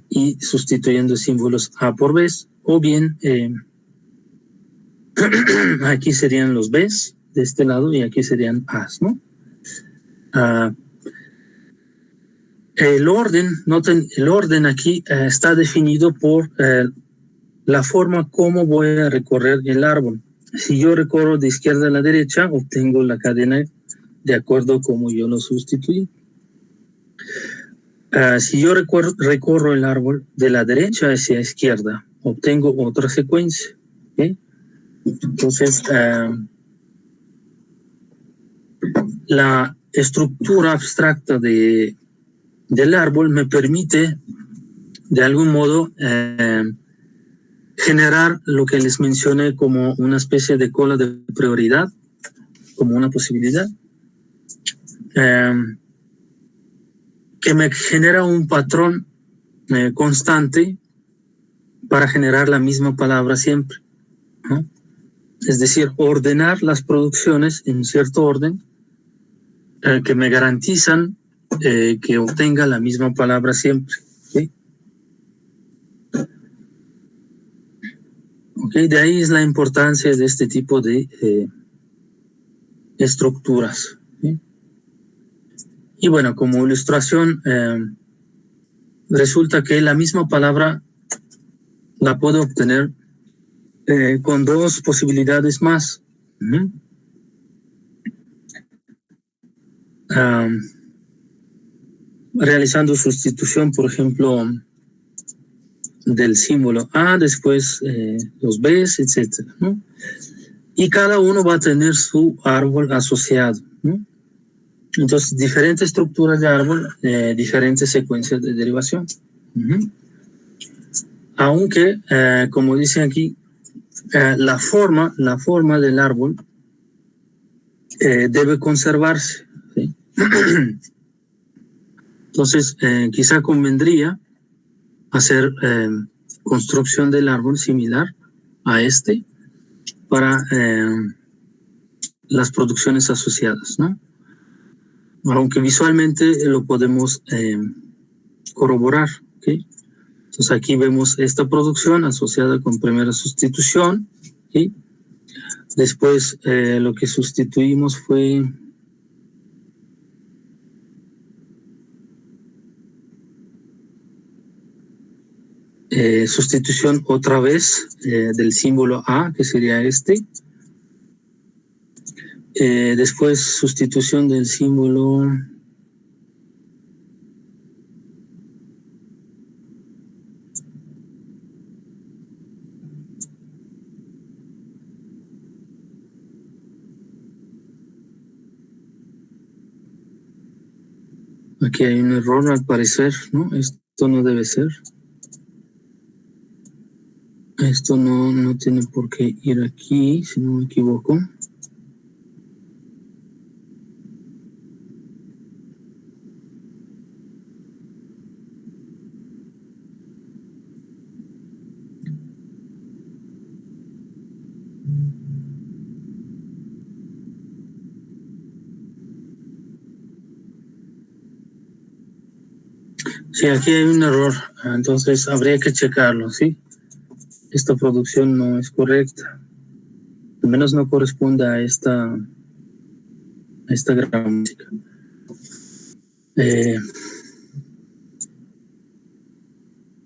A: y sustituyendo símbolos A por B, o bien aquí serían los B's de este lado y aquí serían A's, ¿no? El orden, noten, el orden aquí está definido por la forma como voy a recorrer el árbol. Si yo recorro de izquierda a la derecha, obtengo la cadena de acuerdo como yo lo sustituí. Si yo recorro el árbol de la derecha hacia la izquierda, obtengo otra secuencia, ¿okay? Entonces, la estructura abstracta del árbol me permite, de algún modo, generar lo que les mencioné como una especie de cola de prioridad, como una posibilidad, que me genera un patrón constante para generar la misma palabra siempre, ¿no? Es decir, ordenar las producciones en cierto orden que me garantizan que obtenga la misma palabra siempre, ¿sí? Okay, de ahí es la importancia de este tipo de estructuras, ¿sí? Y bueno, como ilustración, resulta que la misma palabra la puedo obtener con 2 posibilidades más. Realizando sustitución, por ejemplo, del símbolo A, después los B's, etcétera, ¿no? Y cada uno va a tener su árbol asociado, ¿no? Entonces, diferentes estructuras de árbol, diferentes secuencias de derivación. Aunque, como dice aquí, la forma del árbol debe conservarse, ¿sí? Entonces, quizá convendría hacer construcción del árbol similar a este para las producciones asociadas, ¿no? Aunque visualmente lo podemos corroborar, ¿okay? Entonces aquí vemos esta producción asociada con primera sustitución, ¿sí? Después lo que sustituimos fue sustitución otra vez del símbolo A, que sería este. Después sustitución del símbolo Aquí hay un error al parecer, ¿no? Esto no debe ser. Esto no tiene por qué ir aquí, si no me equivoco. Sí, aquí hay un error, entonces habría que checarlo, ¿sí? Esta producción no es correcta. Al menos no corresponde a esta gramática.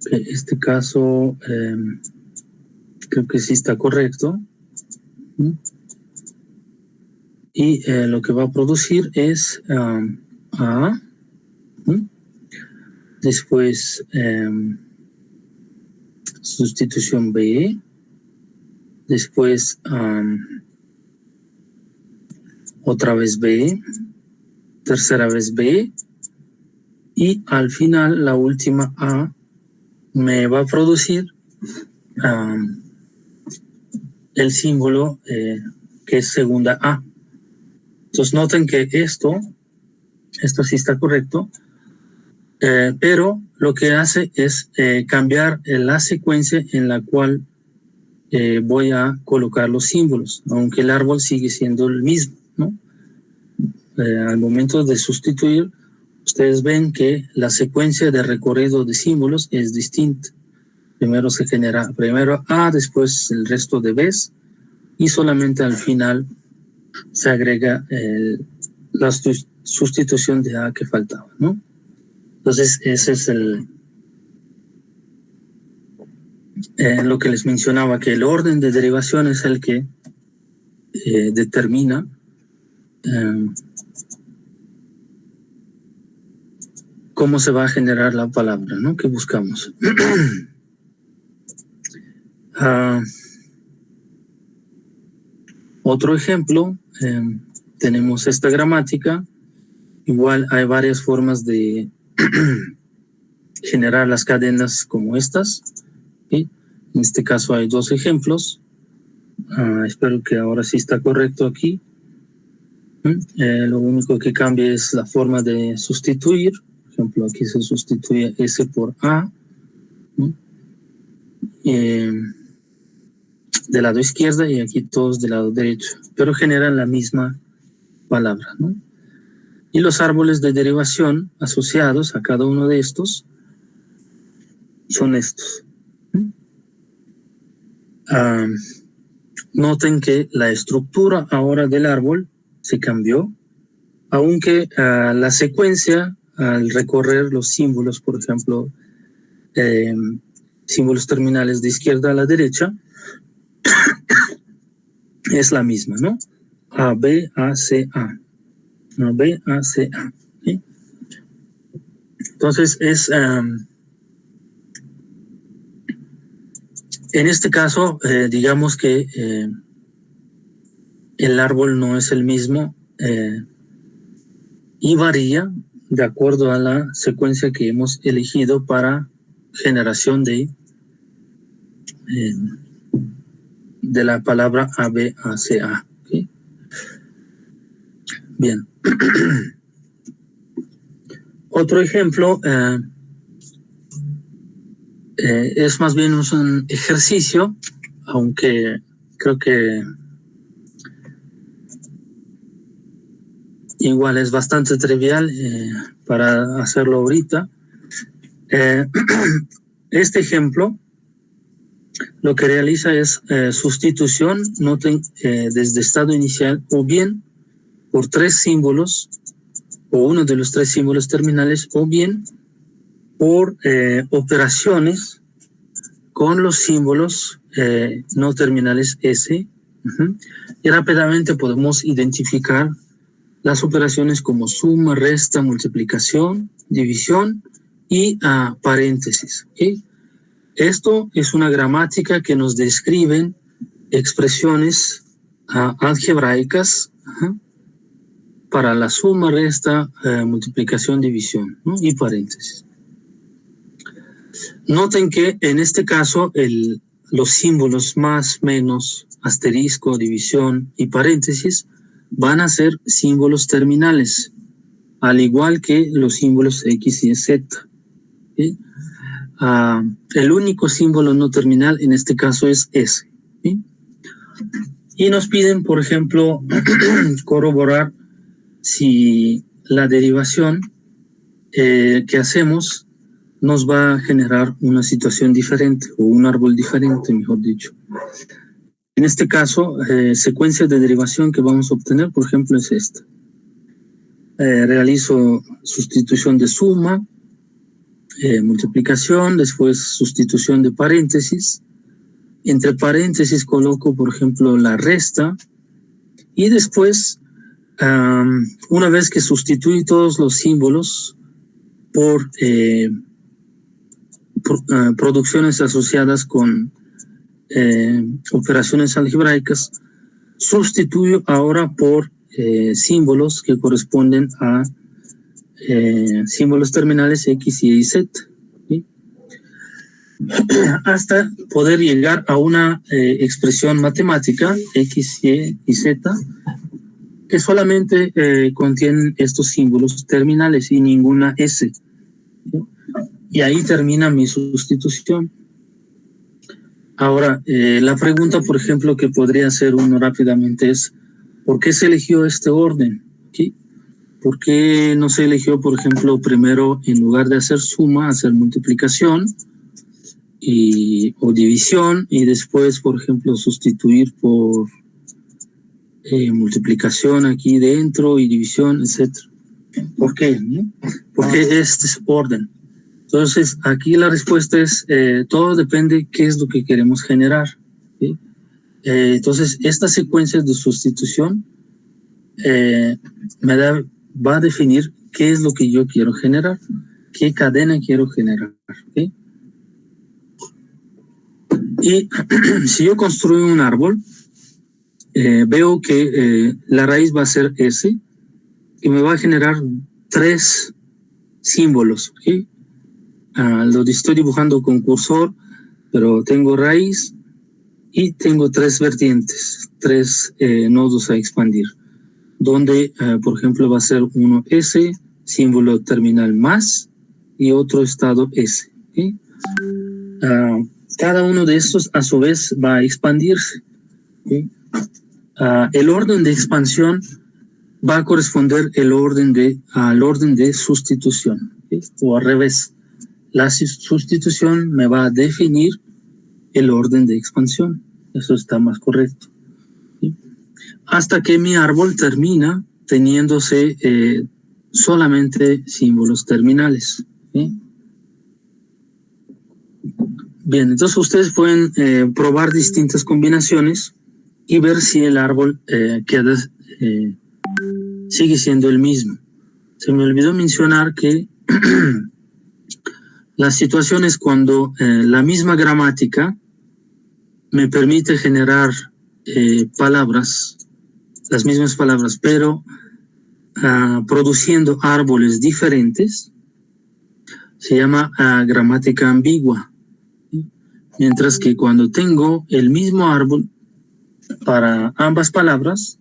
A: Este caso creo que sí está correcto. Y lo que va a producir es A, después sustitución B, después otra vez B, tercera vez B, y al final la última A me va a producir el símbolo que es segunda A. Entonces noten que esto sí está correcto, pero lo que hace es cambiar la secuencia en la cual voy a colocar los símbolos, aunque el árbol sigue siendo el mismo, ¿no? Al momento de sustituir, ustedes ven que la secuencia de recorrido de símbolos es distinta. Primero se genera A, después el resto de Bs, y solamente al final se agrega la sustitución de A que faltaba, ¿no? Entonces, ese es lo que les mencionaba, que el orden de derivación es el que determina cómo se va a generar la palabra, ¿no? Que buscamos. Otro ejemplo, tenemos esta gramática. Igual hay varias formas de generar las cadenas como estas, ¿sí? En este caso hay dos ejemplos. Espero que ahora sí está correcto aquí. Lo único que cambia es la forma de sustituir. Por ejemplo, aquí se sustituye S por A. Del lado izquierdo y aquí todos del lado derecho, pero generan la misma palabra, ¿no? Y los árboles de derivación asociados a cada uno de estos son estos. Noten que la estructura ahora del árbol se cambió, aunque la secuencia al recorrer los símbolos, por ejemplo, símbolos terminales de izquierda a la derecha, es la misma, ¿no? A, B, A, C, A. A, B, A, C, A. ¿Sí? Entonces es... en este caso, digamos que el árbol no es el mismo y varía de acuerdo a la secuencia que hemos elegido para generación de la palabra ABACA. ¿Okay? Bien. Otro ejemplo es más bien un ejercicio, aunque creo que igual es bastante trivial para hacerlo ahorita. Este ejemplo lo que realiza es sustitución, noten, desde estado inicial o bien por tres símbolos o uno de los tres símbolos terminales o bien por operaciones con los símbolos no terminales S. Y rápidamente podemos identificar las operaciones como suma, resta, multiplicación, división y paréntesis. ¿Okay? Esto es una gramática que nos describe expresiones algebraicas para la suma, resta, multiplicación, división, ¿no? Y paréntesis. Noten que en este caso los símbolos más, menos, asterisco, división y paréntesis van a ser símbolos terminales, al igual que los símbolos X y Z. ¿Sí? El único símbolo no terminal en este caso es S. ¿Sí? Y nos piden, por ejemplo, corroborar si la derivación que hacemos nos va a generar una situación diferente o un árbol diferente, mejor dicho. En este caso, secuencia de derivación que vamos a obtener, por ejemplo, es esta. Realizo sustitución de suma, multiplicación, después sustitución de paréntesis. Entre paréntesis coloco, por ejemplo, la resta y después, una vez que sustituí todos los símbolos por producciones asociadas con operaciones algebraicas, sustituyo ahora por símbolos que corresponden a símbolos terminales X, Y y Z, ¿sí? Hasta poder llegar a una expresión matemática X, Y y Z que solamente contienen estos símbolos terminales y ninguna S, ¿sí? Y ahí termina mi sustitución. Ahora, la pregunta, por ejemplo, que podría hacer uno rápidamente es, ¿por qué se eligió este orden? ¿Sí? ¿Por qué no se eligió, por ejemplo, primero, en lugar de hacer suma, hacer multiplicación o división, y después, por ejemplo, sustituir por multiplicación aquí dentro y división, etcétera? ¿Por qué? ¿No? ¿Por qué este orden? Entonces, aquí la respuesta es, todo depende de qué es lo que queremos generar, ¿sí? Entonces, estas secuencias de sustitución va a definir qué es lo que yo quiero generar, qué cadena quiero generar, ¿sí? Y si yo construyo un árbol, veo que la raíz va a ser S y me va a generar 3 símbolos, ¿sí? Lo estoy dibujando con cursor, pero tengo raíz y tengo 3 vertientes, 3 nodos a expandir, donde, por ejemplo, va a ser uno S, símbolo terminal más, y otro estado S, ¿sí? Cada uno de estos, a su vez, va a expandirse, ¿sí? El orden de expansión va a corresponder al orden de sustitución, ¿sí? O al revés. La sustitución me va a definir el orden de expansión. Eso está más correcto, ¿sí? Hasta que mi árbol termina teniéndose solamente símbolos terminales, ¿sí? Bien, entonces ustedes pueden probar distintas combinaciones y ver si el árbol sigue siendo el mismo. Se me olvidó mencionar que la situación es cuando la misma gramática me permite generar las mismas palabras, pero produciendo árboles diferentes, se llama gramática ambigua. Mientras que cuando tengo el mismo árbol para ambas palabras,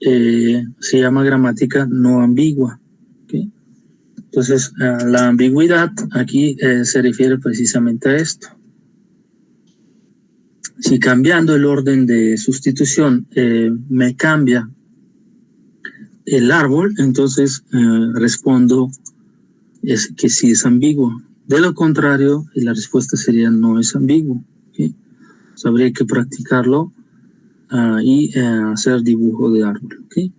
A: se llama gramática no ambigua, ¿okay? Entonces, la ambigüedad aquí se refiere precisamente a esto. Si cambiando el orden de sustitución me cambia el árbol, entonces respondo que sí es ambiguo. De lo contrario, la respuesta sería no es ambiguo, ¿okay? Entonces, habría que practicarlo y hacer dibujo de árbol, ¿okay?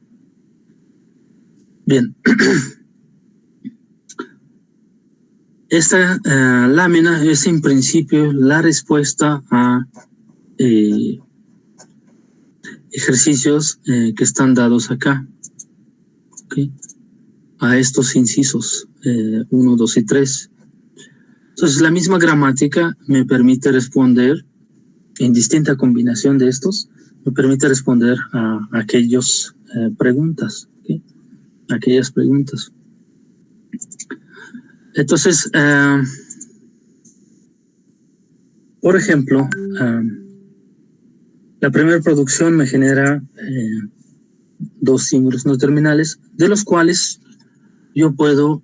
A: Bien. Esta lámina es en principio la respuesta a ejercicios que están dados acá, ¿okay? A estos incisos 1, 2 y 3. Entonces la misma gramática me permite responder en distinta combinación de estos, me permite responder a aquellas preguntas, ¿okay? aquellas preguntas. Entonces, por ejemplo, la primera producción me genera 2 símbolos no terminales, de los cuales yo puedo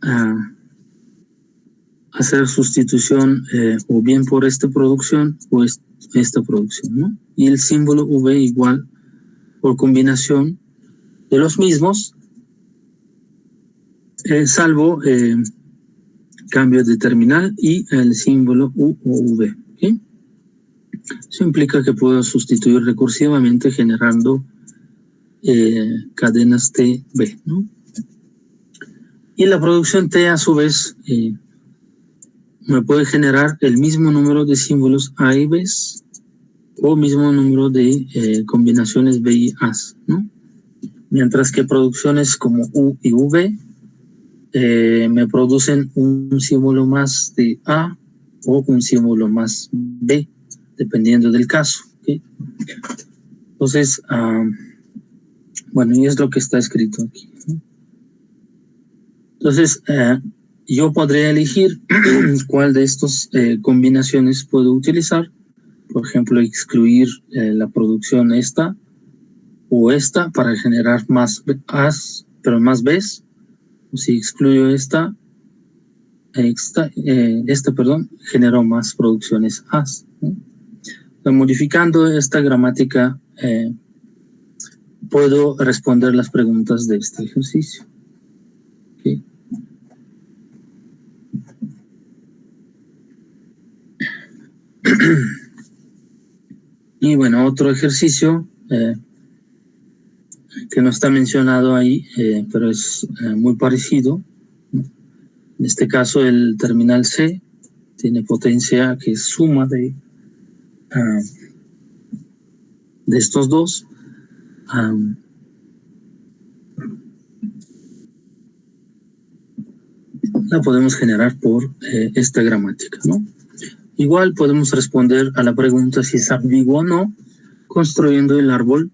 A: hacer sustitución o bien por esta producción o esta producción, ¿no? Y el símbolo V igual por combinación de los mismos, salvo cambio de terminal y el símbolo U o V. ¿Okay? Eso implica que puedo sustituir recursivamente generando cadenas TB, ¿no? Y la producción T a su vez me puede generar el mismo número de símbolos A y B o mismo número de combinaciones B y A, ¿no? Mientras que producciones como U y V me producen un símbolo más de A o un símbolo más B, dependiendo del caso. ¿Okay? Entonces, bueno, y es lo que está escrito aquí. Entonces, yo podría elegir cuál de estas combinaciones puedo utilizar. Por ejemplo, excluir la producción esta o esta para generar más A's, pero más B's. O si excluyo esta, genero más producciones A's, ¿no? Modificando esta gramática, puedo responder las preguntas de este ejercicio. ¿Okay? Y bueno, otro ejercicio que no está mencionado ahí, pero es muy parecido. En este caso, el terminal C tiene potencia que es suma de estos dos. La podemos generar por esta gramática, ¿no? Igual podemos responder a la pregunta si es ambiguo o no, construyendo el árbol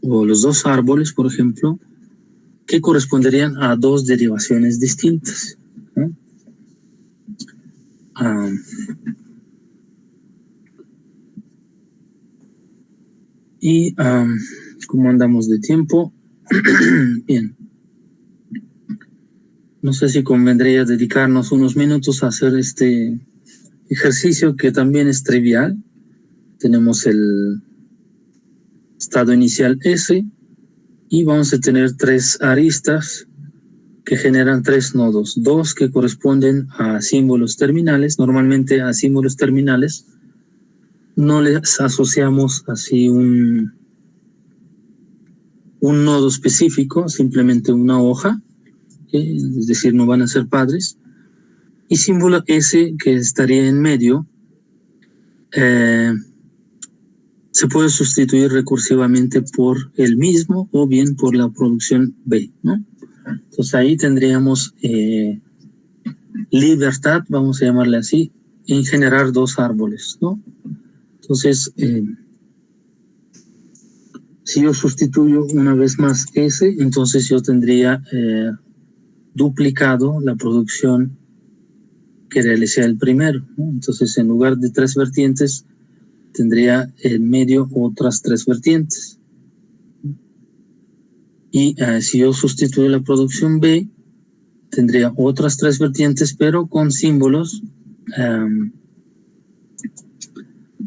A: o los dos árboles, por ejemplo, que corresponderían a dos derivaciones distintas, ¿no? Y ¿cómo andamos de tiempo? Bien. No sé si convendría dedicarnos unos minutos a hacer este ejercicio que también es trivial. Tenemos el estado inicial S y vamos a tener 3 aristas que generan 3 nodos, 2 que corresponden a símbolos terminales. Normalmente a símbolos terminales no les asociamos así un nodo específico, simplemente una hoja, es decir, no van a ser padres. Y símbolo S, que estaría en medio, se puede sustituir recursivamente por el mismo o bien por la producción B, ¿no? Entonces ahí tendríamos libertad, vamos a llamarle así, en generar 2 árboles, ¿no? Entonces, si yo sustituyo una vez más S, entonces yo tendría duplicado la producción que realicé el primero, ¿no? Entonces, en lugar de 3 vertientes, tendría en medio otras 3 vertientes. Y si yo sustituyo la producción B, tendría otras 3 vertientes, pero con símbolos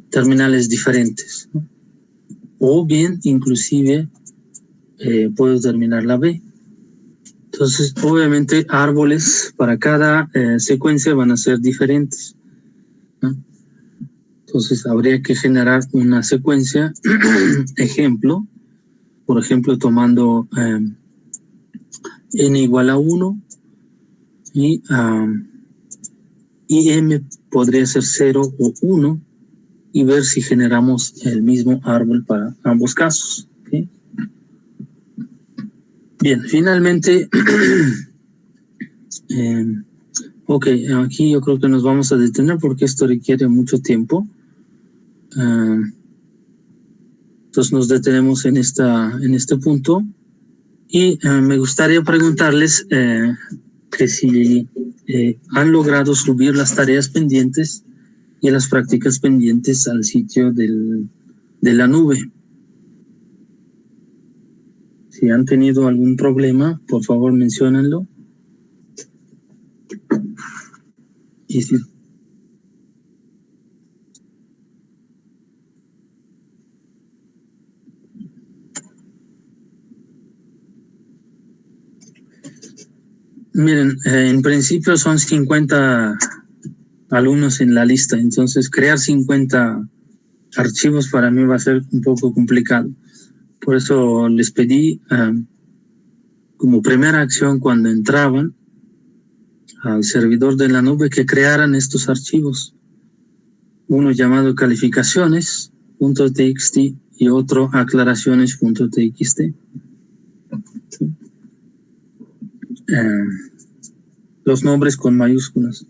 A: terminales diferentes, ¿no? O bien, inclusive, puedo terminar la B. Entonces, obviamente, árboles para cada secuencia van a ser diferentes, ¿no? Entonces, habría que generar una secuencia, ejemplo, por ejemplo, tomando n igual a 1 y m podría ser 0 o 1 y ver si generamos el mismo árbol para ambos casos. ¿Okay? Bien, finalmente, ok, aquí yo creo que nos vamos a detener porque esto requiere mucho tiempo. Entonces nos detenemos en este punto Y me gustaría preguntarles que si han logrado subir las tareas pendientes y las prácticas pendientes al sitio de la nube. Si han tenido algún problema, por favor menciónenlo. Y si miren, en principio son 50 alumnos en la lista, entonces crear 50 archivos para mí va a ser un poco complicado. Por eso les pedí como primera acción cuando entraban al servidor de la nube que crearan estos archivos. Uno llamado calificaciones.txt y otro aclaraciones.txt. Los nombres con mayúsculas.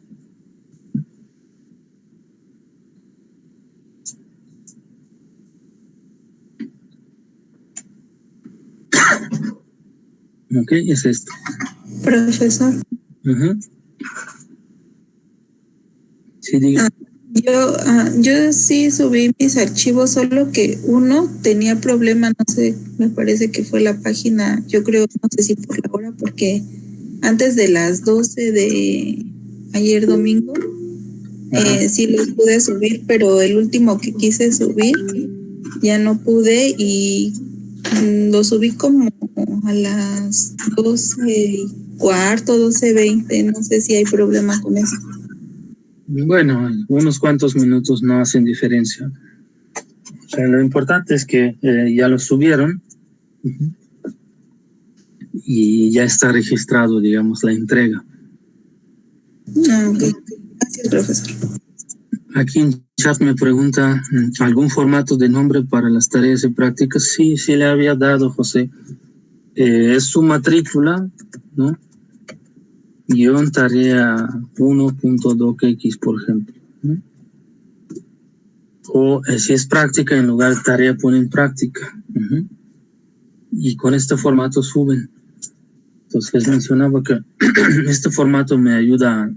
A: Ok, es esto.
B: Profesor.
A: Sí, diga.
B: Yo sí subí mis archivos, solo que uno tenía problema, no sé, me parece que fue la página, yo creo, no sé si por la hora, porque antes de las 12 de ayer domingo, sí los pude subir, pero el último que quise subir ya no pude y lo subí como a las 12:15, 12:20, no sé si hay problema con eso.
A: Bueno, unos cuantos minutos no hacen diferencia. O sea, lo importante es que ya lo subieron y ya está registrado, digamos, la entrega.
B: Okay. Gracias, profesor.
A: Aquí en chat me pregunta, ¿algún formato de nombre para las tareas y prácticas? Sí, sí le había dado, José. Es su matrícula, ¿no? Guión tarea 1.docx, por ejemplo. ¿No? O si es práctica, en lugar de tarea ponen práctica. Y con este formato suben. Entonces les mencionaba que este formato me ayuda a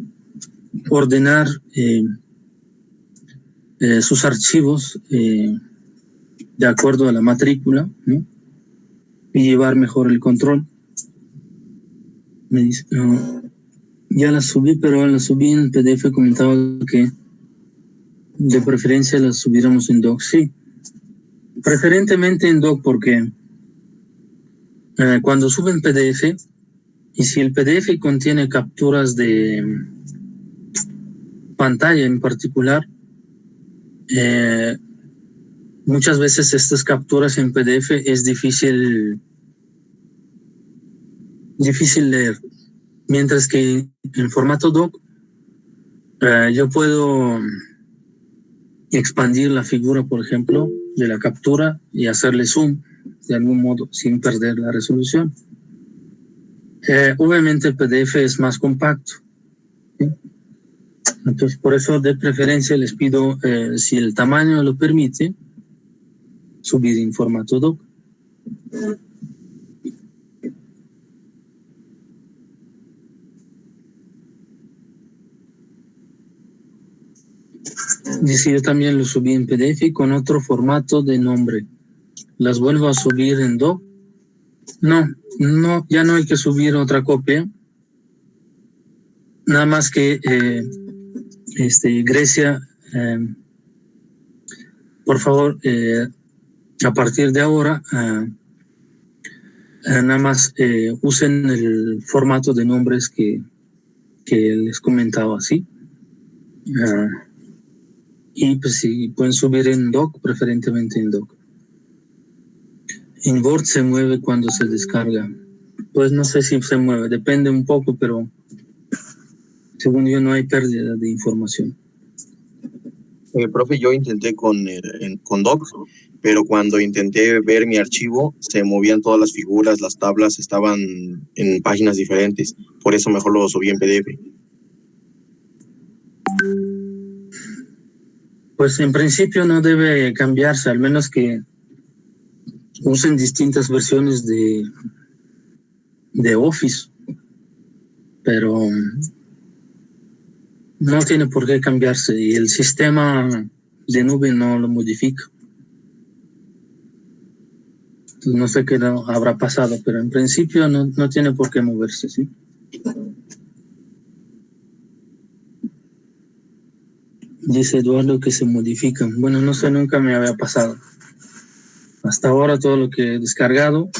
A: ordenar sus archivos de acuerdo a la matrícula, ¿no? Y llevar mejor el control. Me dice, ya la subí, pero la subí en PDF, comentaba que de preferencia la subiéramos en doc. Sí, preferentemente en doc porque cuando suben PDF y si el PDF contiene capturas de pantalla en particular, muchas veces estas capturas en PDF es difícil leer, mientras que en formato doc yo puedo expandir la figura, por ejemplo, de la captura y hacerle zoom de algún modo sin perder la resolución. Obviamente el PDF es más compacto, ¿sí? Entonces por eso de preferencia les pido, si el tamaño lo permite, subir en formato doc. Dice, yo también lo subí en PDF con otro formato de nombre. ¿Las vuelvo a subir en doc? No, ya no hay que subir otra copia. Nada más que Grecia, por favor, a partir de ahora, nada más usen el formato de nombres que les comentaba, ¿sí? Y pues si pueden subir en doc, preferentemente en doc. En Word se mueve cuando se descarga. Pues no sé si se mueve, depende un poco, pero según yo no hay pérdida de información.
C: Profe, yo intenté con Doc, pero cuando intenté ver mi archivo, se movían todas las figuras, las tablas estaban en páginas diferentes. Por eso mejor lo subí en PDF.
A: Pues en principio no debe cambiarse, al menos que usen distintas versiones de de Office, pero no tiene por qué cambiarse y el sistema de nube no lo modifica. Entonces, no sé qué habrá pasado, pero en principio no tiene por qué moverse, ¿sí? Dice Eduardo que se modifican. Bueno, no sé, nunca me había pasado. Hasta ahora todo lo que he descargado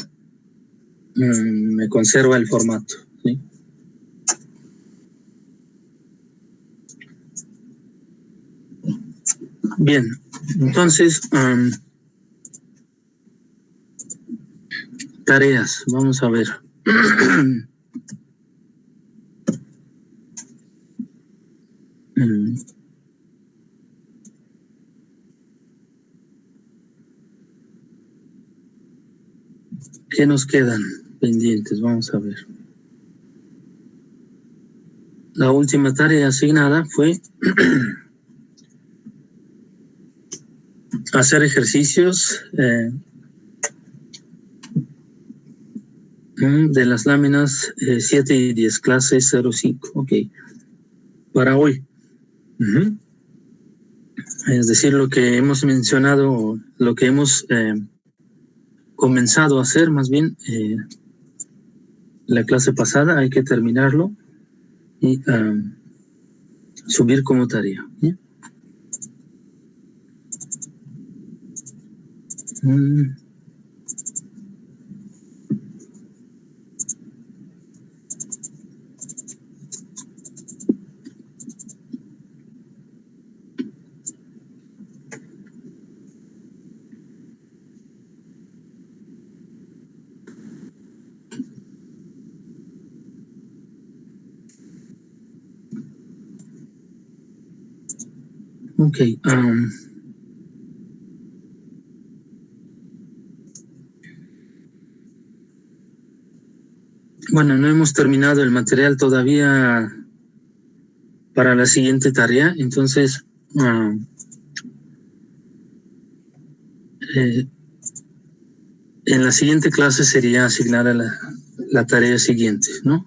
A: me conserva el formato, ¿sí? Bien, entonces, tareas, vamos a ver. ¿Qué nos quedan pendientes? Vamos a ver. La última tarea asignada fue hacer ejercicios de las láminas 7 y 10, clase 05. Ok. Para hoy. Es decir, lo que hemos mencionado, lo que hemos comenzado a hacer, más bien, la clase pasada, hay que terminarlo y subir como tarea. ¿Sí? Ok. Bueno, no hemos terminado el material todavía para la siguiente tarea, entonces en la siguiente clase sería asignar a la tarea siguiente, ¿no?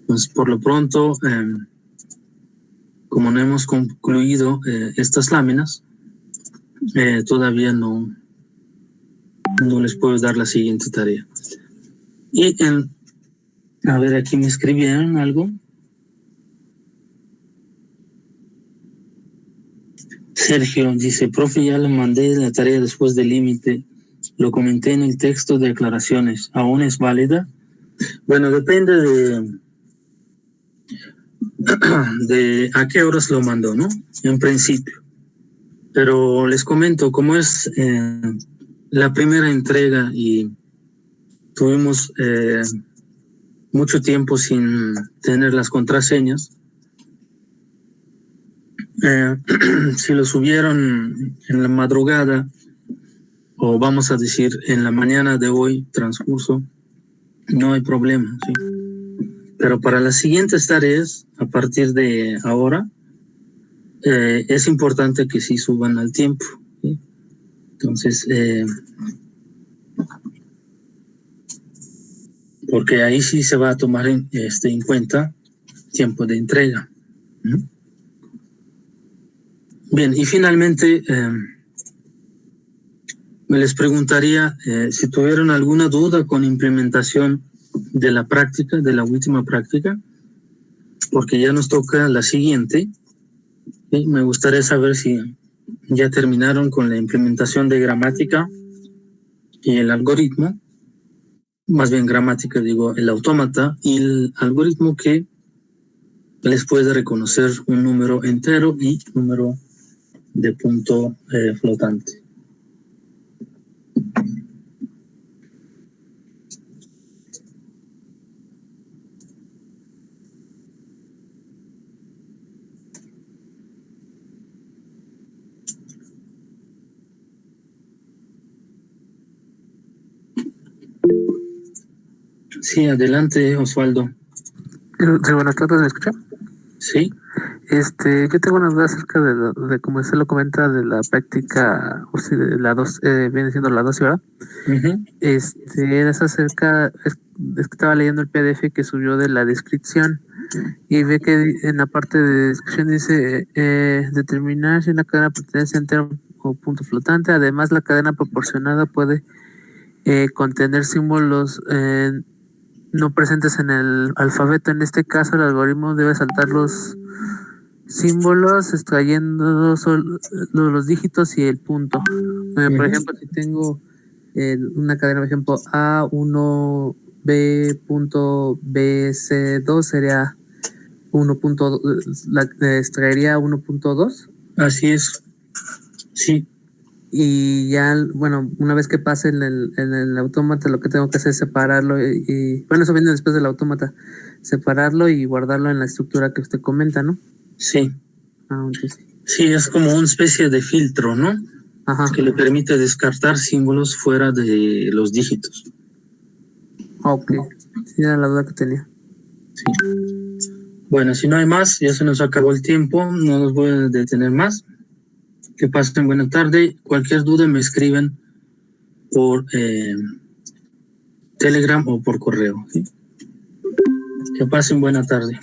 A: Pues por lo pronto, como no hemos concluido estas láminas, todavía no les puedo dar la siguiente tarea. Y a ver, aquí me escribieron algo. Sergio dice, profe, ya le mandé la tarea después del límite. Lo comenté en el texto de aclaraciones. ¿Aún es válida? Bueno, depende de a qué horas lo mandó, ¿no? En principio. Pero les comento, como es la primera entrega y tuvimos mucho tiempo sin tener las contraseñas, si lo subieron en la madrugada o vamos a decir en la mañana de hoy transcurso, no hay problema, ¿sí? Pero para las siguientes tareas, a partir de ahora, es importante que sí suban al tiempo, ¿sí? Entonces, porque ahí sí se va a tomar en cuenta tiempo de entrega. Bien, y finalmente me les preguntaría si tuvieron alguna duda con implementación de la práctica, de la última práctica, porque ya nos toca la siguiente. ¿Sí? Me gustaría saber si ya terminaron con la implementación de gramática y el algoritmo, más bien gramática, digo, el autómata y el algoritmo que les puede reconocer un número entero y número de punto flotante. Sí, adelante, Osvaldo.
D: Sí, buenas tardes, ¿me escucha?
A: Sí.
D: Yo tengo una duda acerca de como usted lo comenta, de la práctica, o sea, de la dos, viene siendo la 12, ¿verdad? Es acerca, es que estaba leyendo el PDF que subió de la descripción y ve que en la parte de descripción dice determinar si una cadena pertenece a entero o punto flotante. Además, la cadena proporcionada puede contener símbolos no presentes en el alfabeto. En este caso, el algoritmo debe saltar los símbolos extrayendo solo los dígitos y el punto. Por ejemplo, si tengo una cadena, por ejemplo, A1 B.BC2 sería 1.2, extraería 1.2.
A: Así es, sí.
D: Y ya, bueno, una vez que pase en el autómata, lo que tengo que hacer es separarlo y bueno, eso viene después del autómata, separarlo y guardarlo en la estructura que usted comenta, ¿no?
A: Sí.
D: Entonces.
A: Sí, es como una especie de filtro, ¿no?
D: Ajá.
A: Que le permite descartar símbolos fuera de los dígitos.
D: Ok, sí, era la duda que tenía.
A: Sí. Bueno, si no hay más, ya se nos acabó el tiempo, no nos voy a detener más. Que pasen buena tarde. Cualquier duda me escriben por Telegram o por correo. ¿Sí? Que pasen buena tarde.